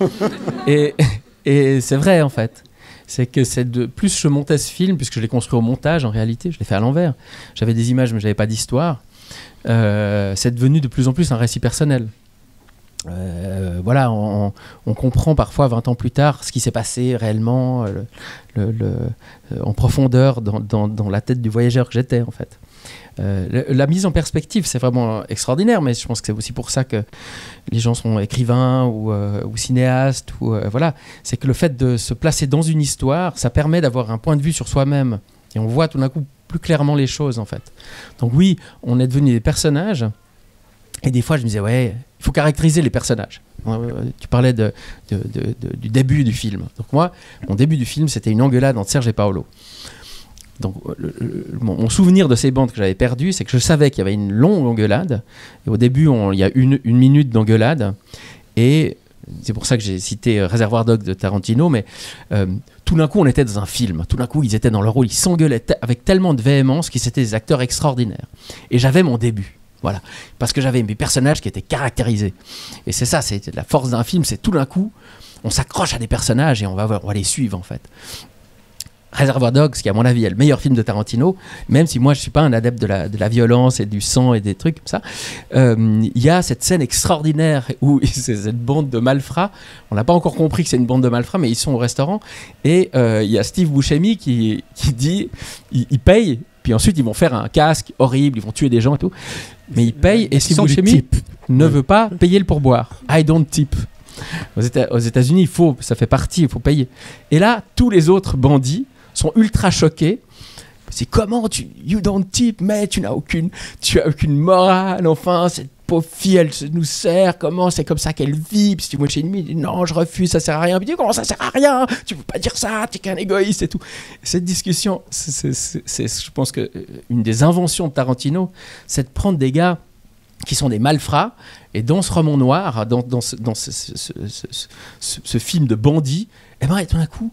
et c'est vrai, en fait. C'est que plus je montais ce film, puisque je l'ai construit au montage, en réalité, je l'ai fait à l'envers. J'avais des images, mais je n'avais pas d'histoire. C'est devenu de plus en plus un récit personnel. Voilà, on comprend parfois 20 ans plus tard ce qui s'est passé réellement en profondeur dans la tête du voyageur que j'étais, en fait. La mise en perspective, c'est vraiment extraordinaire, mais je pense que c'est aussi pour ça que les gens sont écrivains ou cinéastes. Voilà. C'est que le fait de se placer dans une histoire, ça permet d'avoir un point de vue sur soi-même. Et on voit tout d'un coup plus clairement les choses, en fait. Donc oui, on est devenus des personnages. Et des fois, je me disais, ouais, il faut caractériser les personnages. Tu parlais du début du film. Donc moi, mon début du film, c'était une engueulade entre Serge et Paolo. Donc, mon souvenir de ces bandes que j'avais perdues, c'est que je savais qu'il y avait une longue engueulade. Et au début, il y a une minute d'engueulade. Et c'est pour ça que j'ai cité Réservoir Dogs de Tarantino. Mais tout d'un coup, on était dans un film. Tout d'un coup, ils étaient dans leur rôle. Ils s'engueulaient avec tellement de véhémence qu'ils étaient des acteurs extraordinaires. Et j'avais mon début. Voilà. Parce que j'avais mes personnages qui étaient caractérisés. Et c'est ça, c'est la force d'un film. C'est tout d'un coup, on s'accroche à des personnages et on va les suivre, en fait. Reservoir Dogs, qui à mon avis est le meilleur film de Tarantino, même si moi je suis pas un adepte de la violence et du sang et des trucs comme ça, il y a cette scène extraordinaire où c'est cette bande de malfrats, on n'a pas encore compris que c'est une bande de malfrats, mais ils sont au restaurant et il y a Steve Buscemi qui dit, ils payent, puis ensuite ils vont faire un casque horrible, ils vont tuer des gens et tout, mais ils payent et Steve Buscemi ne veut pas payer le pourboire. I don't tip. Aux États-Unis, ça fait partie, il faut payer. Et là, tous les autres bandits sont ultra choqués. C'est comment you don't tip, mais tu as aucune morale. Enfin, cette pauvre fille, elle nous sert. Comment c'est comme ça qu'elle vit? Puis si tu vois chez lui, non, je refuse, ça sert à rien. Puis comment ça sert à rien? Tu peux pas dire ça, t'es qu'un égoïste et tout. Cette discussion, c'est je pense que une des inventions de Tarantino, c'est de prendre des gars qui sont des malfrats, et dans ce roman noir, dans ce film de bandits, et ben, tout d'un coup,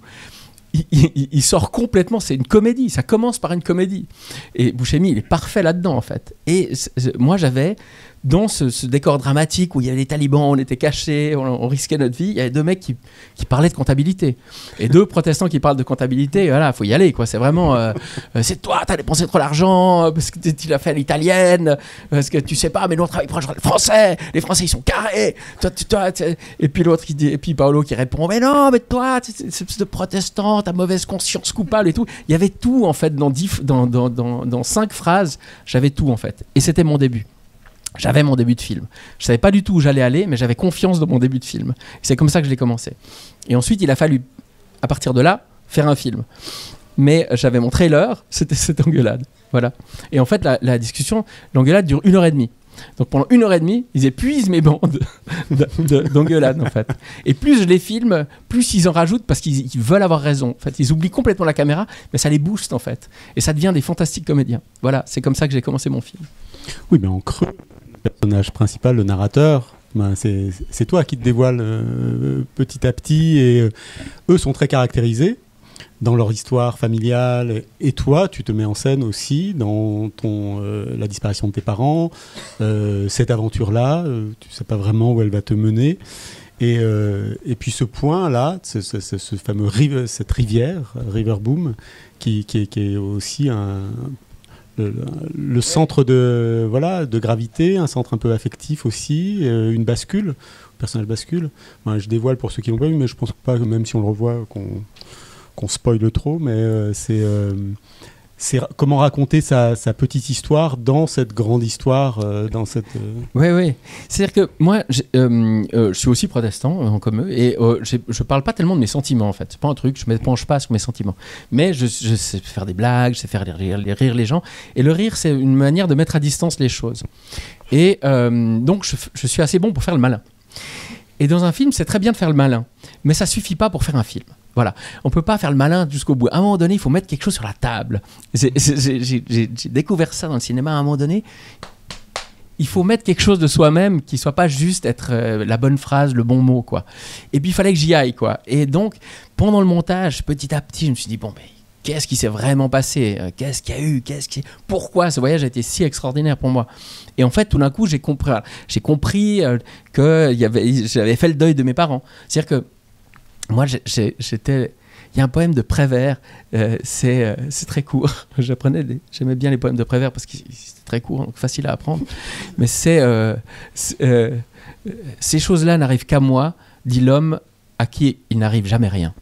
il sort complètement, c'est une comédie, ça commence par une comédie. Et Buscemi, il est parfait là-dedans, en fait. Et moi, j'avais, dans ce décor dramatique où il y avait des talibans, on était cachés, on risquait notre vie, il y avait 2 mecs qui parlaient de comptabilité. Et 2 protestants qui parlent de comptabilité, voilà, il faut y aller, quoi. C'est vraiment, c'est toi, t'as dépensé trop d'argent, parce que tu l'as fait à l'italienne, parce que tu sais pas, mais nous on travaille pour le français, les Français ils sont carrés. Toi, et puis l'autre qui dit, et puis Paolo qui répond, mais non, mais toi, c'est de protestant, t'as mauvaise conscience coupable et tout. Il y avait tout, en fait, dans 5 phrases, j'avais tout, en fait. Et c'était mon début. J'avais mon début de film. Je savais pas du tout où j'allais aller, mais j'avais confiance dans mon début de film. C'est comme ça que je l'ai commencé. Et ensuite, il a fallu, à partir de là, faire un film. Mais j'avais mon trailer, c'était cette engueulade. Voilà. Et en fait, la discussion, l'engueulade dure 1h30. Donc pendant 1h30, ils épuisent mes bandes d'engueulade, en fait. Et plus je les filme, plus ils en rajoutent parce qu'ils veulent avoir raison. En fait, ils oublient complètement la caméra, mais ça les booste, en fait. Et ça devient des fantastiques comédiens. Voilà, c'est comme ça que j'ai commencé mon film. Oui, mais en creux, le personnage principal, le narrateur, c'est toi qui te dévoile petit à petit, et eux sont très caractérisés dans leur histoire familiale, et toi tu te mets en scène aussi dans la disparition de tes parents, cette aventure-là, tu sais pas vraiment où elle va te mener, Et puis ce point-là, ce fameux cette rivière, River Boom, qui est aussi le centre de gravité, un centre un peu affectif aussi, une bascule, le personnage bascule. Enfin, je dévoile pour ceux qui l'ont pas vu, mais je pense pas que même si on le revoit qu'on spoile trop, mais c'est comment raconter sa petite histoire dans cette grande histoire, dans cette... Oui. C'est-à-dire que moi, je suis aussi protestant, comme eux, et je parle pas tellement de mes sentiments, en fait. C'est pas un truc, je me penche pas sur mes sentiments. Mais je sais faire des blagues, je sais faire rire les gens. Et le rire, c'est une manière de mettre à distance les choses. Et donc, je suis assez bon pour faire le malin. Et dans un film, c'est très bien de faire le malin. Mais ça suffit pas pour faire un film. Voilà, on peut pas faire le malin jusqu'au bout. À un moment donné, il faut mettre quelque chose sur la table. J'ai découvert ça dans le cinéma. À un moment donné, il faut mettre quelque chose de soi-même qui soit pas juste être la bonne phrase, le bon mot, quoi. Et puis il fallait que j'y aille, quoi. Et donc, pendant le montage, petit à petit, je me suis dit bon, mais qu'est-ce qui s'est vraiment passé ? Qu'est-ce qu'il y a eu ? Pourquoi ce voyage a été si extraordinaire pour moi ? Et en fait, tout d'un coup, j'ai compris que j'avais fait le deuil de mes parents. C'est-à-dire que moi, j'étais... Il y a un poème de Prévert, c'est très court. J'aimais bien les poèmes de Prévert parce que c'était très court, donc facile à apprendre. Mais ces choses-là n'arrivent qu'à moi, dit l'homme à qui il n'arrive jamais rien.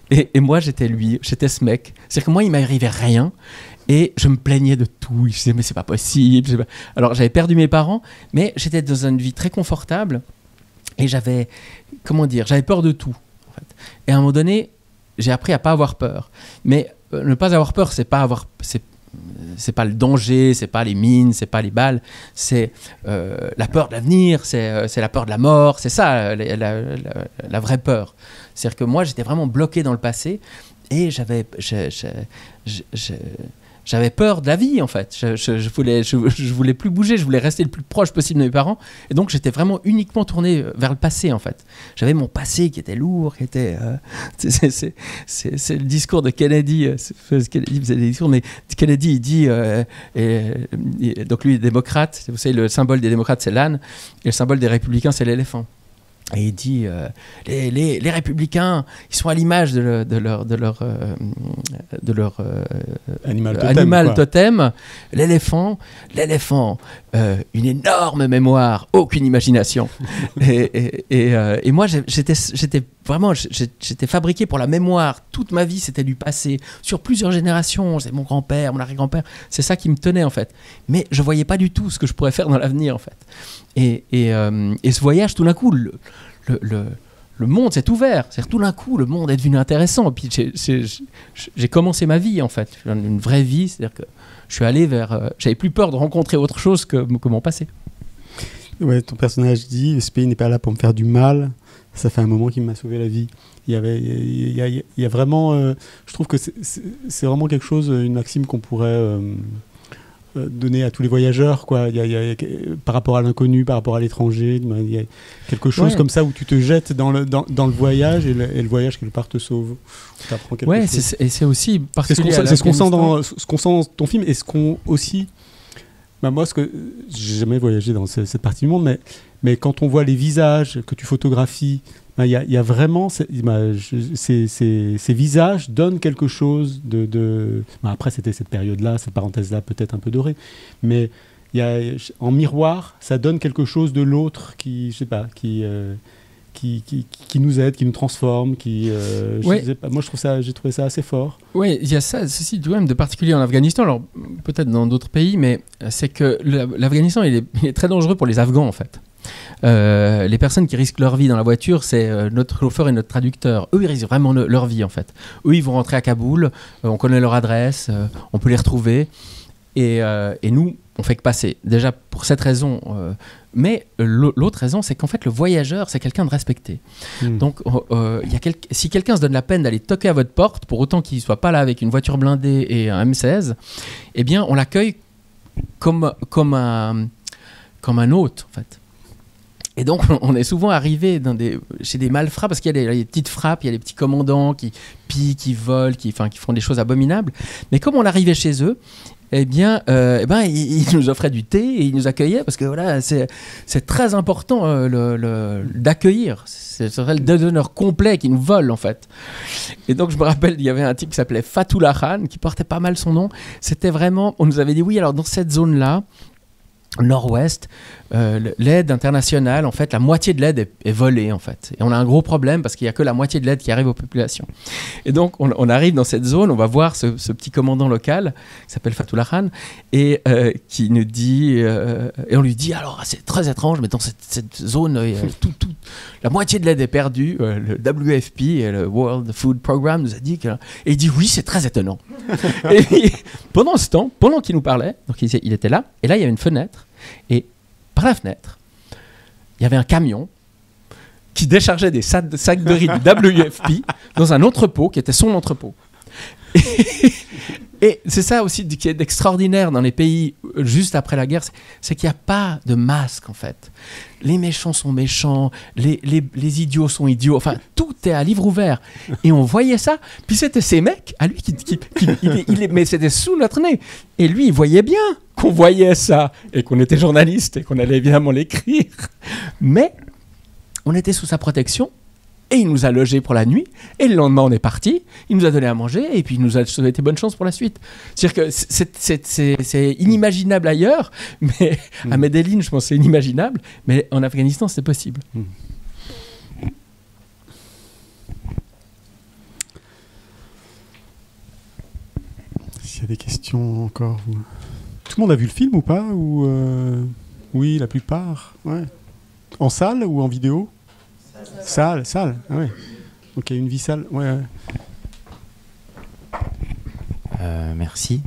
Et moi, j'étais ce mec. C'est-à-dire que moi, il m'arrivait rien. Et je me plaignais de tout. Je disais, mais c'est pas possible. Alors, j'avais perdu mes parents, mais j'étais dans une vie très confortable. Et j'avais peur de tout. En fait. Et à un moment donné, j'ai appris à pas avoir peur. Mais ne pas avoir peur, c'est pas le danger, c'est pas les mines, c'est pas les balles, c'est la peur de l'avenir, c'est la peur de la mort, c'est ça la vraie peur. C'est-à-dire que moi, j'étais vraiment bloqué dans le passé et j'avais peur de la vie, en fait. Je voulais plus bouger, je voulais rester le plus proche possible de mes parents. Et donc, j'étais vraiment uniquement tourné vers le passé, en fait. J'avais mon passé qui était lourd, qui était... c'est le discours de Kennedy. Kennedy faisait des discours, mais Kennedy, il dit... donc, lui, il est démocrate. Vous savez, le symbole des démocrates, c'est l'âne. Et le symbole des républicains, c'est l'éléphant. Et il dit, les républicains, ils sont à l'image de leur animal totem. L'éléphant, une énorme mémoire, aucune imagination. et moi, j'étais fabriqué pour la mémoire. Toute ma vie, c'était du passé, sur plusieurs générations. C'est mon grand-père, mon arrière-grand-père. C'est ça qui me tenait, en fait. Mais je voyais pas du tout ce que je pourrais faire dans l'avenir, en fait. Et ce voyage, tout d'un coup, le monde s'est ouvert. C'est-à-dire, tout d'un coup, le monde est devenu intéressant. Et puis, j'ai commencé ma vie, en fait. Une vraie vie. C'est-à-dire que je suis allé vers... j'avais plus peur de rencontrer autre chose que mon passé. Ouais, ton personnage dit, ce pays n'est pas là pour me faire du mal. Ça fait un moment qu'il m'a sauvé la vie. Il y a vraiment... je trouve que c'est vraiment quelque chose, une maxime qu'on pourrait... donner à tous les voyageurs, quoi. Par rapport à l'inconnu, par rapport à l'étranger, il y a quelque chose comme ça où tu te jettes dans le voyage et le voyage quelque part te sauve. Ouais, et c'est aussi particulier. C'est ce qu'on sent dans ton film et ce qu'on aussi... moi, j'ai jamais voyagé dans cette partie du monde, mais quand on voit les visages que tu photographies, il y a vraiment ces visages donnent quelque chose de... Après, c'était cette période-là, cette parenthèse-là, peut-être un peu dorée, mais en miroir, ça donne quelque chose de l'autre qui, je sais pas, qui nous aide, qui nous transforme, moi, j'ai trouvé ça assez fort. Oui, il y a ceci tout de même de particulier en Afghanistan, alors peut-être dans d'autres pays, mais c'est que l'Afghanistan, il est très dangereux pour les Afghans, en fait. Les personnes qui risquent leur vie dans la voiture, c'est notre chauffeur et notre traducteur. Eux, ils risquent vraiment leur vie, en fait. Eux, ils vont rentrer à Kaboul, on connaît leur adresse, on peut les retrouver, et nous, on fait que passer. Déjà, pour cette raison. Mais l'autre raison, c'est qu'en fait, le voyageur, c'est quelqu'un de respecté. Donc, si quelqu'un se donne la peine d'aller toquer à votre porte, pour autant qu'il ne soit pas là avec une voiture blindée et un M16, eh bien, on l'accueille comme un hôte, en fait. Et donc, on est souvent arrivé chez des malfrats, parce qu'il y a des petites frappes, il y a des petits commandants qui pillent, qui volent, qui font des choses abominables. Mais comme on arrivait chez eux, eh bien, il nous offrait du thé et il nous accueillait parce que voilà, c'est très important d'accueillir. C'est le donneur complet qui nous vole en fait. Et donc je me rappelle, il y avait un type qui s'appelait Fatoullah Khan qui portait pas mal son nom. C'était vraiment, on nous avait dit oui, alors dans cette zone-là, nord-ouest, l'aide internationale, en fait, la moitié de l'aide est volée, en fait. Et on a un gros problème parce qu'il n'y a que la moitié de l'aide qui arrive aux populations. Et donc, on arrive dans cette zone, on va voir ce petit commandant local, qui s'appelle Fatoullah Khan, et qui nous dit, et on lui dit, alors, c'est très étrange, mais dans cette zone, la moitié de l'aide est perdue. Le WFP, le World Food Program, nous a dit que... Et il dit, oui, c'est très étonnant. Et puis, pendant ce temps, pendant qu'il nous parlait, donc il était là, et là, il y avait une fenêtre, et par la fenêtre, il y avait un camion qui déchargeait des sacs de riz du WFP dans un entrepôt qui était son entrepôt. Et c'est ça aussi qui est extraordinaire dans les pays juste après la guerre, c'est qu'il n'y a pas de masque en fait. Les méchants sont méchants, les idiots sont idiots, enfin tout est à livre ouvert. Et on voyait ça, puis c'était ces mecs, à lui, mais c'était sous notre nez. Et lui, il voyait bien qu'on voyait ça, et qu'on était journaliste, et qu'on allait évidemment l'écrire. Mais on était sous sa protection, et il nous a logés pour la nuit, et le lendemain on est parti, il nous a donné à manger, et puis il nous a souhaité bonne chance pour la suite. C'est-à-dire que c'est inimaginable ailleurs, mais à Medellin, je pense que c'est inimaginable, mais en Afghanistan, c'est possible. S'il y a des questions encore... Tout le monde a vu le film ou pas ou Oui, la plupart. Ouais. En salle ou en vidéo ? Salle. Ah ouais. Ok, une vie salle. Ouais. Merci.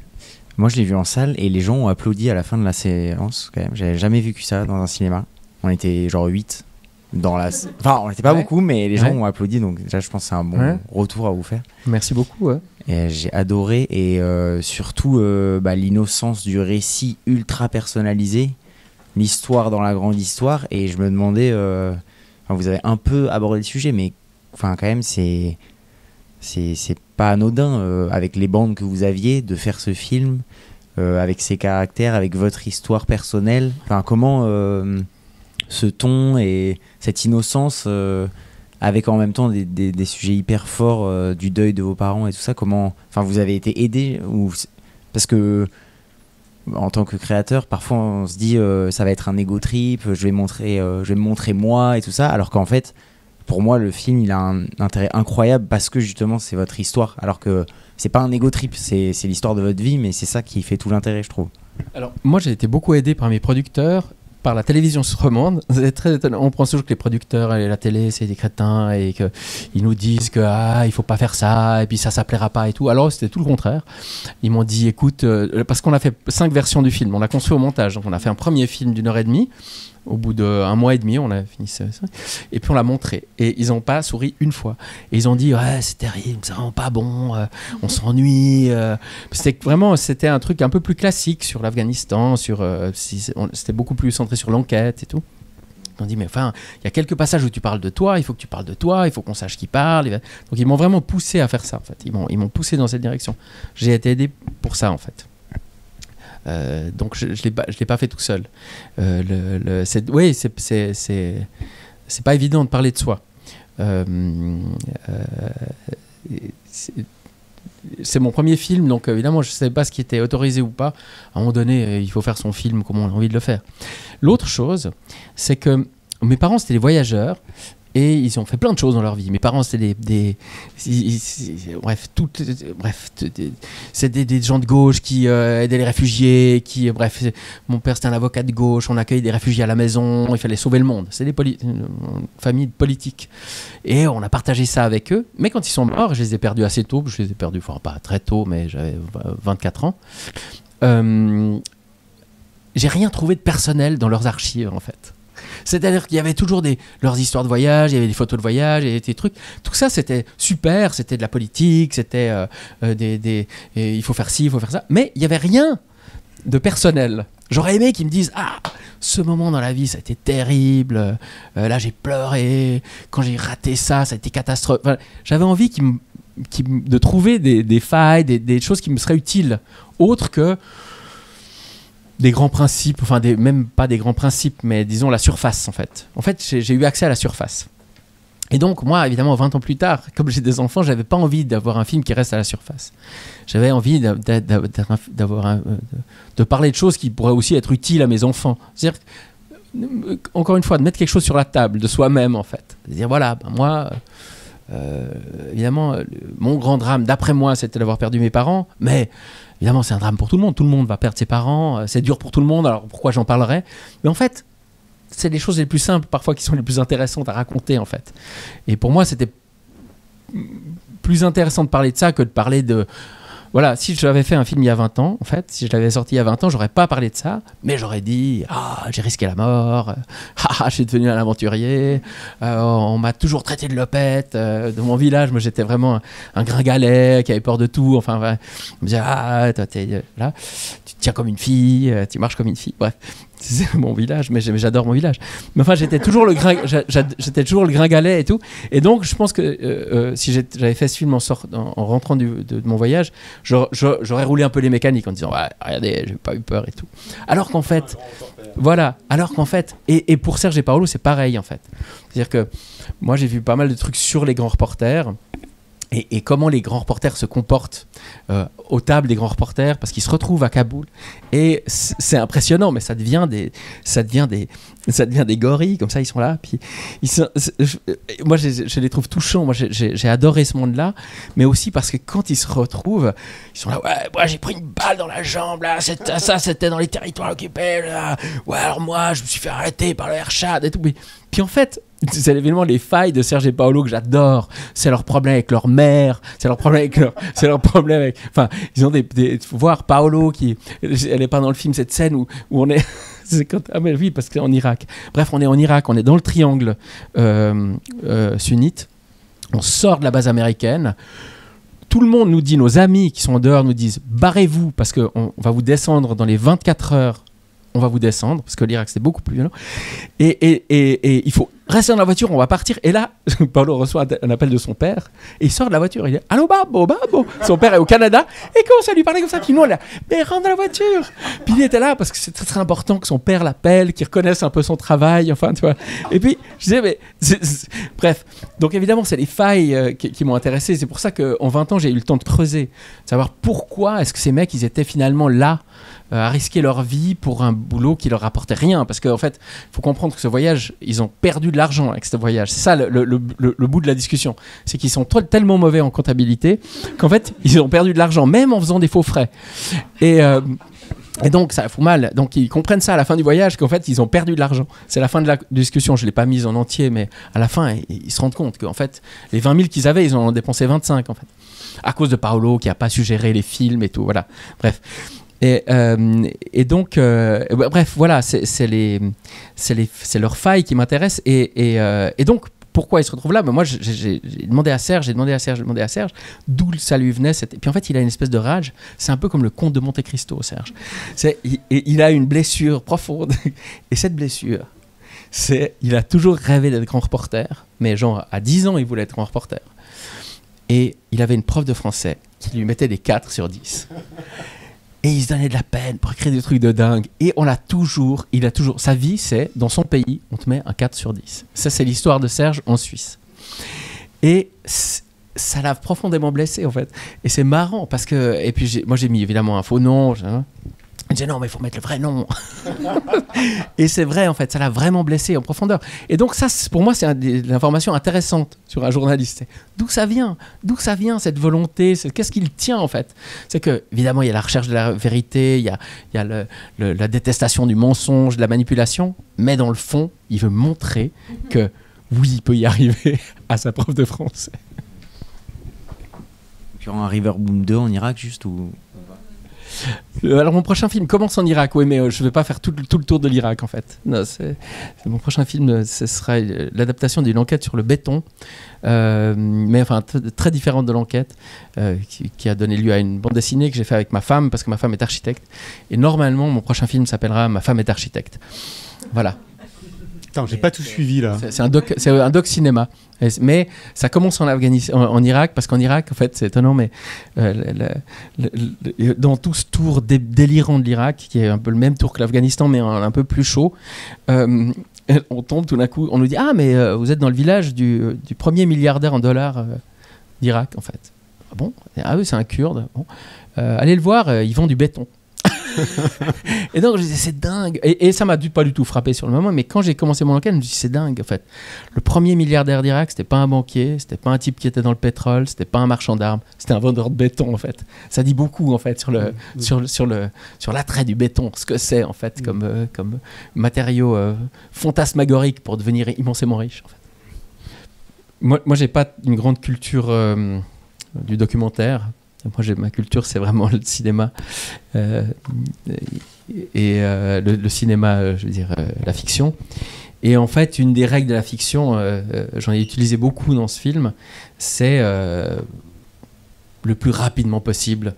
Moi, je l'ai vu en salle et les gens ont applaudi à la fin de la séance. Quand même, j'avais jamais vu ça dans un cinéma. On était genre 8 dans la. Enfin, on n'était pas beaucoup, mais les gens ont applaudi. Donc déjà, je pense que c'est un bon retour à vous faire. Merci beaucoup. Et j'ai adoré et surtout l'innocence du récit ultra personnalisé, l'histoire dans la grande histoire. Et je me demandais, vous avez un peu abordé le sujet, mais enfin quand même c'est pas anodin avec les bandes que vous aviez de faire ce film avec ses caractères, avec votre histoire personnelle. Enfin comment ce ton et cette innocence avec en même temps des sujets hyper forts du deuil de vos parents et tout ça, comment vous avez été aidé ou parce que en tant que créateur parfois on se dit ça va être un ego trip, je vais me montrer moi et tout ça, alors qu'en fait pour moi le film il a un intérêt incroyable parce que justement c'est votre histoire, alors que c'est pas un ego trip, c'est l'histoire de votre vie, mais c'est ça qui fait tout l'intérêt, je trouve. Alors moi j'ai été beaucoup aidé par mes producteurs, par la télévision romande. C'est très étonnant. On pense toujours que les producteurs et la télé c'est des crétins et qu'ils nous disent que il faut pas faire ça et puis ça plaira pas et tout. Alors c'était tout le contraire. Ils m'ont dit écoute, parce qu'on a fait 5 versions du film, on l'a construit au montage, donc on a fait un premier film d'1h30. Au bout d'1 mois et demi, on a fini ça. Et puis on l'a montré. Et ils n'ont pas souri une fois. Et ils ont dit ouais, c'est terrible, c'est vraiment pas bon, on s'ennuie. C'était un truc un peu plus classique sur l'Afghanistan, c'était beaucoup plus centré sur l'enquête et tout. Ils ont dit mais enfin, il y a quelques passages où tu parles de toi, il faut que tu parles de toi, il faut qu'on sache qui parle. Donc ils m'ont vraiment poussé à faire ça en fait. Ils m'ont poussé dans cette direction. J'ai été aidé pour ça en fait. Donc je l'ai pas fait tout seul. C'est pas évident de parler de soi. C'est mon premier film, donc évidemment je ne savais pas ce qui était autorisé ou pas. À un moment donné, il faut faire son film comme on a envie de le faire. L'autre chose, c'est que mes parents c'était des voyageurs. Et ils ont fait plein de choses dans leur vie. Mes parents, c'était c'était des gens de gauche qui aidaient les réfugiés. Mon père, c'était un avocat de gauche. On accueillait des réfugiés à la maison. Il fallait sauver le monde. C'est une famille politique. Et on a partagé ça avec eux. Mais quand ils sont morts, je les ai perdus assez tôt. Je les ai perdus, enfin pas très tôt, mais j'avais 24 ans. J'ai rien trouvé de personnel dans leurs archives, en fait. C'est-à-dire qu'il y avait toujours leurs histoires de voyage, il y avait des photos de voyage, il y avait des trucs. Tout ça, c'était super, c'était de la politique, c'était il faut faire ci, il faut faire ça. Mais il n'y avait rien de personnel. J'aurais aimé qu'ils me disent ce moment dans la vie, ça a été terrible. Là, j'ai pleuré. Quand j'ai raté ça, ça a été catastrophe. Enfin, j'avais envie de trouver des failles, des choses qui me seraient utiles, autres que des grands principes, enfin même pas des grands principes, mais disons la surface en fait. En fait, j'ai eu accès à la surface. Et donc, moi, évidemment, 20 ans plus tard, comme j'ai des enfants, j'avais pas envie d'avoir un film qui reste à la surface. J'avais envie de parler de choses qui pourraient aussi être utiles à mes enfants. C'est-à-dire, encore une fois, de mettre quelque chose sur la table de soi-même, en fait. De dire, voilà, ben moi, évidemment, mon grand drame, d'après moi, c'était d'avoir perdu mes parents, mais évidemment, c'est un drame pour tout le monde. Tout le monde va perdre ses parents, c'est dur pour tout le monde, alors pourquoi j'en parlerais? Mais en fait, c'est les choses les plus simples parfois qui sont les plus intéressantes à raconter en fait. Et pour moi c'était plus intéressant de parler de ça que de parler de... Voilà, si j'avais fait un film il y a 20 ans, en fait, si je l'avais sorti il y a 20 ans, j'aurais pas parlé de ça, mais j'aurais dit « Ah, j'ai risqué la mort, ah, je suis devenu un aventurier, on m'a toujours traité de lopette, de mon village, moi j'étais vraiment un gringalet qui avait peur de tout, enfin, ouais. On me disait « Ah, toi, là, tu te tiens comme une fille, tu marches comme une fille, bref. » C'est mon village, mais j'adore mon village. Mais enfin, j'étais toujours le gringalet et tout. Et donc, je pense que si j'avais fait ce film en rentrant de mon voyage, j'aurais roulé un peu les mécaniques en disant ouais, regardez, j'ai pas eu peur et tout. Alors qu'en fait, voilà. Alors qu'en fait, et pour Serge et Paolo, c'est pareil en fait. C'est-à-dire que moi, j'ai vu pas mal de trucs sur les grands reporters. Et comment les grands reporters se comportent aux tables des grands reporters, parce qu'ils se retrouvent à Kaboul. Et c'est impressionnant, mais ça devient des gorilles, comme ça, ils sont là. Puis moi, je les trouve touchants. Moi, j'ai adoré ce monde-là, mais aussi parce que quand ils se retrouvent, ils sont là, ouais, moi, j'ai pris une balle dans la jambe, là, ça, c'était dans les territoires occupés, là. Ouais, alors moi, je me suis fait arrêter par le Herchad et tout. Puis en fait, c'est évidemment les failles de Serge et Paolo que j'adore. C'est leur problème avec leur mère, c'est leur problème avec enfin, ils ont faut voir Paolo elle est pas dans le film, cette scène où on est c'est quand, ah mais oui, parce que c'est en Irak. Bref, on est en Irak, on est dans le triangle sunnite. On sort de la base américaine. Tout le monde nous dit, nos amis qui sont en dehors nous disent barrez-vous parce qu'on va vous descendre dans les 24 heures. On va vous descendre, parce que l'Irak c'est beaucoup plus violent. Et il faut rester dans la voiture, on va partir. Et là, Paolo reçoit un appel de son père, et il sort de la voiture, il dit allô Babo. Son père est au Canada, et il commence à lui parler comme ça. Puis nous, on est là, mais rentre dans la voiture. Puis il était là, parce que c'est très, très important que son père l'appelle, qu'il reconnaisse un peu son travail, enfin, tu vois. Et puis, je disais, mais. Bref. Donc évidemment, c'est les failles qui m'ont intéressé. C'est pour ça qu'en 20 ans, j'ai eu le temps de creuser, de savoir pourquoi est-ce que ces mecs, ils étaient finalement là, à risquer leur vie pour un boulot qui leur rapportait rien, parce qu'en fait il faut comprendre que ce voyage, ils ont perdu de l'argent avec ce voyage, c'est ça le bout de la discussion, c'est qu'ils sont tellement mauvais en comptabilité qu'en fait ils ont perdu de l'argent même en faisant des faux frais et donc ça fout mal, donc ils comprennent ça à la fin du voyage qu'en fait ils ont perdu de l'argent. C'est la fin de la discussion, je ne l'ai pas mise en entier, mais à la fin ils se rendent compte qu'en fait les 20 000 qu'ils avaient, ils en ont dépensé 25 en fait, à cause de Paolo qui n'a pas su gérer les films et tout, voilà, bref. Et donc, bref, voilà, c'est leurs failles qui m'intéressent. Et donc, pourquoi il se retrouve là? Ben moi, j'ai demandé à Serge, d'où ça lui venait. Et puis en fait, il a une espèce de rage. C'est un peu comme le comte de Monte Cristo, Serge. Il a une blessure profonde. Et cette blessure, il a toujours rêvé d'être grand reporter. Mais genre, à 10 ans, il voulait être grand reporter. Et il avait une prof de français qui lui mettait des 4 sur 10. Et il se donnait de la peine pour écrire des trucs de dingue. Et il a toujours, sa vie, c'est, dans son pays, on te met un 4 sur 10. Ça, c'est l'histoire de Serge en Suisse. Et ça l'a profondément blessé, en fait. Et c'est marrant, parce que... Et puis, moi, j'ai mis évidemment un faux nom. Je disais non, mais il faut mettre le vrai nom. Et c'est vrai, en fait, ça l'a vraiment blessé en profondeur. Et donc ça, pour moi, c'est l'information intéressante sur un journaliste. D'où ça vient cette volonté, qu'est-ce qu'il tient en fait? C'est que, évidemment, il y a la recherche de la vérité, il y a la détestation du mensonge, de la manipulation, mais dans le fond, il veut montrer que oui, il peut y arriver à sa prof de français. Tu auras un Riverboom 2 en Irak juste ou... Alors mon prochain film commence en Irak, oui, mais je ne vais pas faire tout le tour de l'Irak en fait. Non, mon prochain film, ce sera l'adaptation d'une enquête sur le béton, mais enfin très différente de l'enquête, qui a donné lieu à une bande dessinée que j'ai fait avec ma femme, parce que ma femme est architecte. Et normalement, mon prochain film s'appellera Ma femme est architecte. Voilà. Attends, j'ai pas tout suivi là. C'est un doc cinéma. Mais ça commence en Afghanistan, en Irak, parce qu'en Irak, en fait, c'est étonnant, mais dans tout ce tour délirant de l'Irak, qui est un peu le même tour que l'Afghanistan, mais un peu plus chaud, on tombe tout d'un coup, on nous dit « Ah, mais vous êtes dans le village du premier milliardaire en dollars d'Irak, en fait. » Ah bon ? Ah oui, c'est un Kurde. Bon. Allez le voir, ils vendent du béton. Et donc je disais c'est dingue, et ça m'a pas du tout frappé sur le moment, mais quand j'ai commencé mon enquête je me suis dit c'est dingue en fait. Le premier milliardaire d'Irak, c'était pas un banquier, c'était pas un type qui était dans le pétrole, c'était pas un marchand d'armes, c'était un vendeur de béton en fait. Ça dit beaucoup en fait sur l'attrait du béton, ce que c'est en fait comme matériau fantasmagorique pour devenir immensément riche en fait. Moi j'ai pas une grande culture du documentaire. Moi, ma culture, c'est vraiment le cinéma. Le cinéma, je veux dire, la fiction. Et en fait, une des règles de la fiction, j'en ai utilisé beaucoup dans ce film, c'est le plus rapidement possible,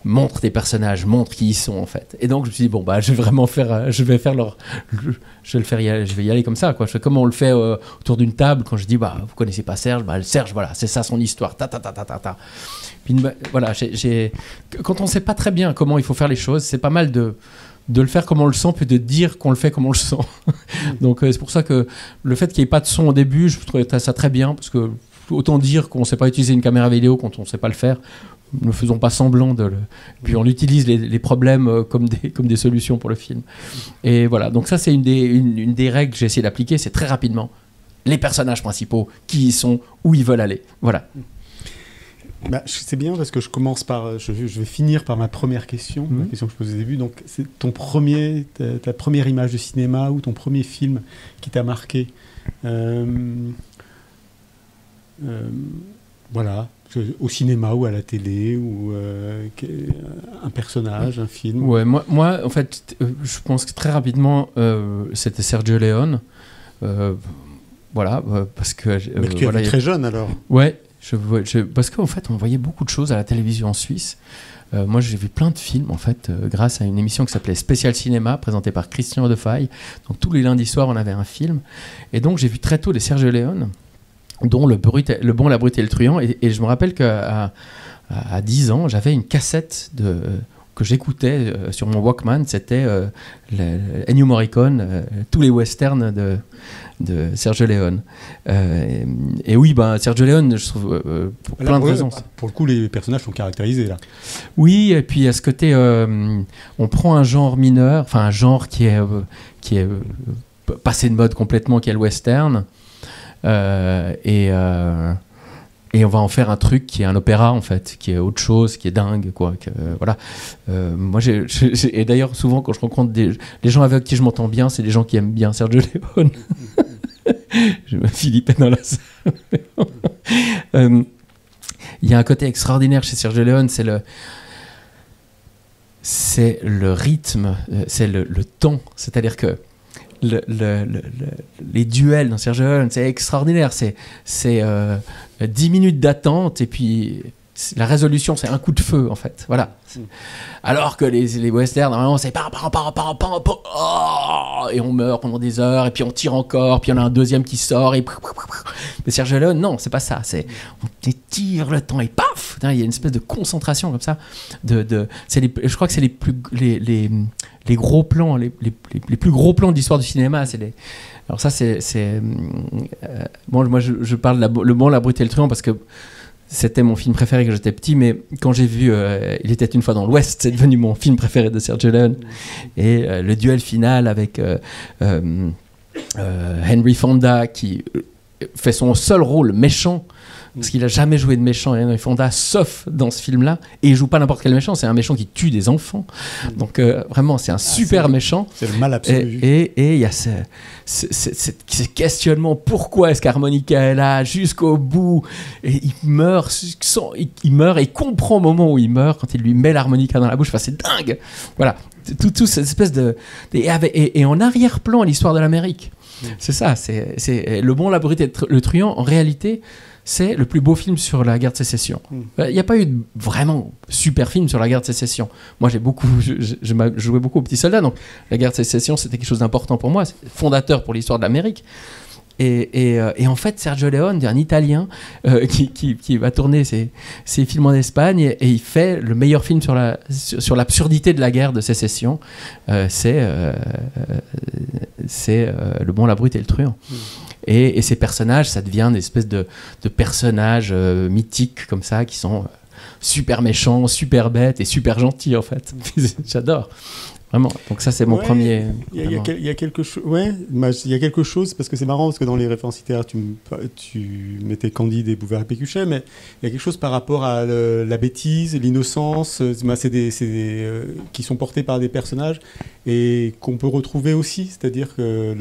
montre tes personnages, montre qui ils sont en fait. Et donc je me suis dit bon bah je vais vraiment faire, je vais y aller comme ça quoi. Je fais comme on le fait autour d'une table quand je dis bah vous connaissez pas Serge, bah Serge voilà c'est ça son histoire, Puis voilà quand on sait pas très bien comment il faut faire les choses, c'est pas mal de le faire comme on le sent puis de dire qu'on le fait comme on le sent. Donc c'est pour ça que le fait qu'il n'y ait pas de son au début, je trouvais ça très bien parce que autant dire qu'on ne sait pas utiliser une caméra vidéo quand on ne sait pas le faire. Ne faisons pas semblant de le... Puis on utilise les problèmes comme des solutions pour le film. Et voilà, donc ça c'est une des règles que j'ai essayé d'appliquer, c'est très rapidement les personnages principaux, qui ils sont, où ils veulent aller. Voilà. Bah, c'est bien parce que je commence par... Je vais finir par ma première question, la question que je posais au début. Donc c'est ta première image de cinéma ou ton premier film qui t'a marqué. Voilà. Au cinéma ou à la télé ou un personnage, un film. Ouais, moi en fait, je pense que très rapidement, c'était Sergio Leone. Voilà, parce que... Mais que tu as vu très jeune alors. Ouais, parce qu'en fait, on voyait beaucoup de choses à la télévision en Suisse. Moi, j'ai vu plein de films, en fait, grâce à une émission qui s'appelait Spécial Cinéma, présentée par Christian Defaille. Donc tous les lundis soirs, on avait un film. Et donc, j'ai vu très tôt des Sergio Leone, dont le bon, la brute et le truand. Et je me rappelle qu'à 10 ans, j'avais une cassette que j'écoutais sur mon Walkman. C'était Ennio Morricone, tous les westerns de Sergio Leone. Et oui, Sergio Leone, je trouve, pour plein de raisons. Pour le coup, les personnages sont caractérisés, là. Oui, et puis à ce côté, on prend un genre mineur, enfin un genre qui est passé de mode complètement, qui est le western. Et on va en faire un truc qui est un opéra en fait, qui est autre chose, qui est dingue quoi. Voilà. Moi, et d'ailleurs souvent quand je rencontre les gens avec qui je m'entends bien, c'est des gens qui aiment bien Sergio Leone. Je me Philippe dans la salle. Il y a un côté extraordinaire chez Sergio Leone, c'est le rythme, c'est le temps. C'est-à-dire que les duels dans Sergio Leone, c'est extraordinaire. C'est 10 minutes d'attente et puis la résolution, c'est un coup de feu en fait. Voilà. Alors que les westerns, normalement, c'est et on meurt pendant des heures et puis on tire encore, puis il y en a un deuxième qui sort et mais Sergio Leone, non, c'est pas ça. On tire le temps et paf, il y a une espèce de concentration comme ça. Je crois que c'est les gros plans, les plus gros plans de l'histoire du cinéma. Alors ça, bon, moi je parle Le Bon, la Brute et le Truand parce que c'était mon film préféré quand j'étais petit, mais quand j'ai vu Il était une fois dans l'Ouest, c'est devenu mon film préféré de Sergio Leone. Et le duel final avec Henry Fonda qui fait son seul rôle méchant, parce qu'il n'a jamais joué de méchant, Henry Fonda, sauf dans ce film-là, et il joue pas n'importe quel méchant, c'est un méchant qui tue des enfants. Donc vraiment, c'est un super méchant. C'est le mal absolu. Et il y a ce questionnement, pourquoi est-ce qu'Harmonica est là jusqu'au bout, et il meurt et il comprend au moment où il meurt, quand il lui met l'harmonica dans la bouche, enfin, c'est dingue. Voilà, tout cette espèce et en arrière-plan, l'histoire de l'Amérique. C'est ça, c'est Le Bon, la Brute et le Truand, en réalité... c'est le plus beau film sur la guerre de sécession. Il n'y a pas eu de vraiment super film sur la guerre de sécession. Moi, je jouais beaucoup aux petits soldats, donc la guerre de sécession, c'était quelque chose d'important pour moi, c'est fondateur pour l'histoire de l'Amérique. Et en fait, Sergio Leone, un Italien qui va tourner ses films en Espagne, et il fait le meilleur film sur l'absurdité de la guerre de sécession. C'est Le Bon, la Brute et le Truand. Et ces personnages, ça devient des espèces de personnages mythiques comme ça, qui sont super méchants, super bêtes et super gentils en fait. J'adore. Vraiment. Donc ça, c'est mon premier. Il y a quelque chose. Ouais, il y a quelque chose, parce que c'est marrant, parce que dans les références littéraires, tu mettais Candide et Bouvard et Pécuchet, mais il y a quelque chose par rapport à la bêtise, l'innocence, qui sont portés par des personnages et qu'on peut retrouver aussi. C'est-à-dire que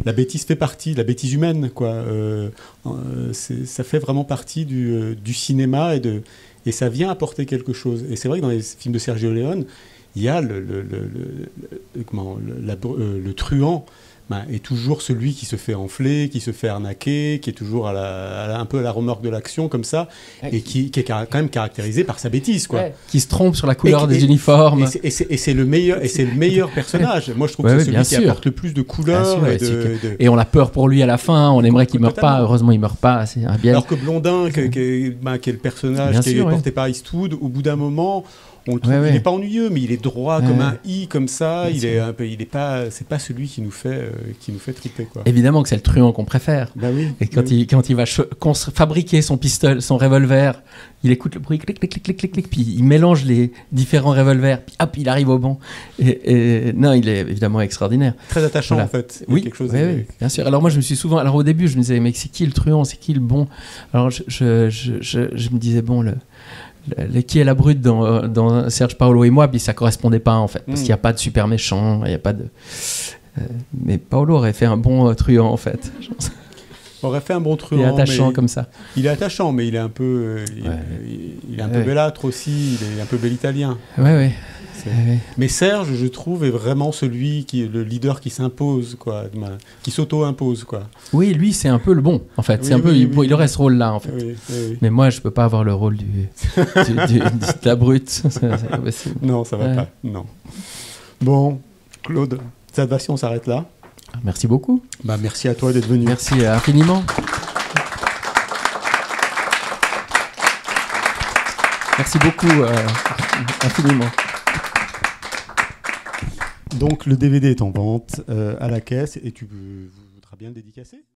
la bêtise fait partie, la bêtise humaine, quoi. Ça fait vraiment partie du cinéma et ça vient apporter quelque chose. Et c'est vrai que dans les films de Sergio Leone, il y a le truand est toujours celui qui se fait enfler, qui se fait arnaquer, qui est toujours un peu à la remorque de l'action comme ça, et qui est quand même caractérisé par sa bêtise, quoi. Ouais. Qui se trompe sur la couleur des uniformes. Et c'est le meilleur personnage. Moi, je trouve que c'est celui qui apporte le plus de couleurs. Et on a peur pour lui à la fin. On aimerait qu'il meure pas. Heureusement, il meurt pas. C'est un bien. Alors que Blondin, qui est le personnage qui est porté par Eastwood, au bout d'un moment, on le trouve, il n'est pas ennuyeux, mais il est droit comme un i, comme ça. C'est pas celui qui nous fait triper, quoi. Évidemment que c'est le truand qu'on préfère. Bah oui, et quand il va fabriquer son pistolet, son revolver, il écoute le bruit, clic, clic, clic, clic, clic, clic, puis il mélange les différents revolvers, puis hop, il arrive au bon. Non, il est évidemment extraordinaire. Très attachant, en fait. Oui, bien sûr. Alors moi, je me suis souvent... Alors au début, je me disais, mais c'est qui le truand, c'est qui le bon? Alors je me disais, bon, qui est la brute dans Serge Paolo et moi, puis ça correspondait pas en fait, parce qu'il n'y a pas de super méchant, il y a pas de. Mais Paolo aurait fait un bon truand en fait. Aurait fait un bon truand. Il est attachant comme ça. Il est attachant, mais il est un peu, il est un peu bellâtre aussi. Il est un peu bel italien. Ouais. Mais Serge, je trouve, est vraiment celui le leader qui s'impose, quoi, qui s'auto-impose, quoi. Oui, lui, c'est un peu le bon, en fait. Il aurait ce rôle-là, en fait. Oui. Mais moi, je peux pas avoir le rôle de la brute. C'est impossible. Non, ça va pas. Non. Bon, Claude, cette va si on s'arrête là. Merci beaucoup. Merci à toi d'être venu. Merci infiniment. Merci beaucoup, infiniment. Donc le DVD est en vente à la caisse et tu voudras bien le dédicacer ?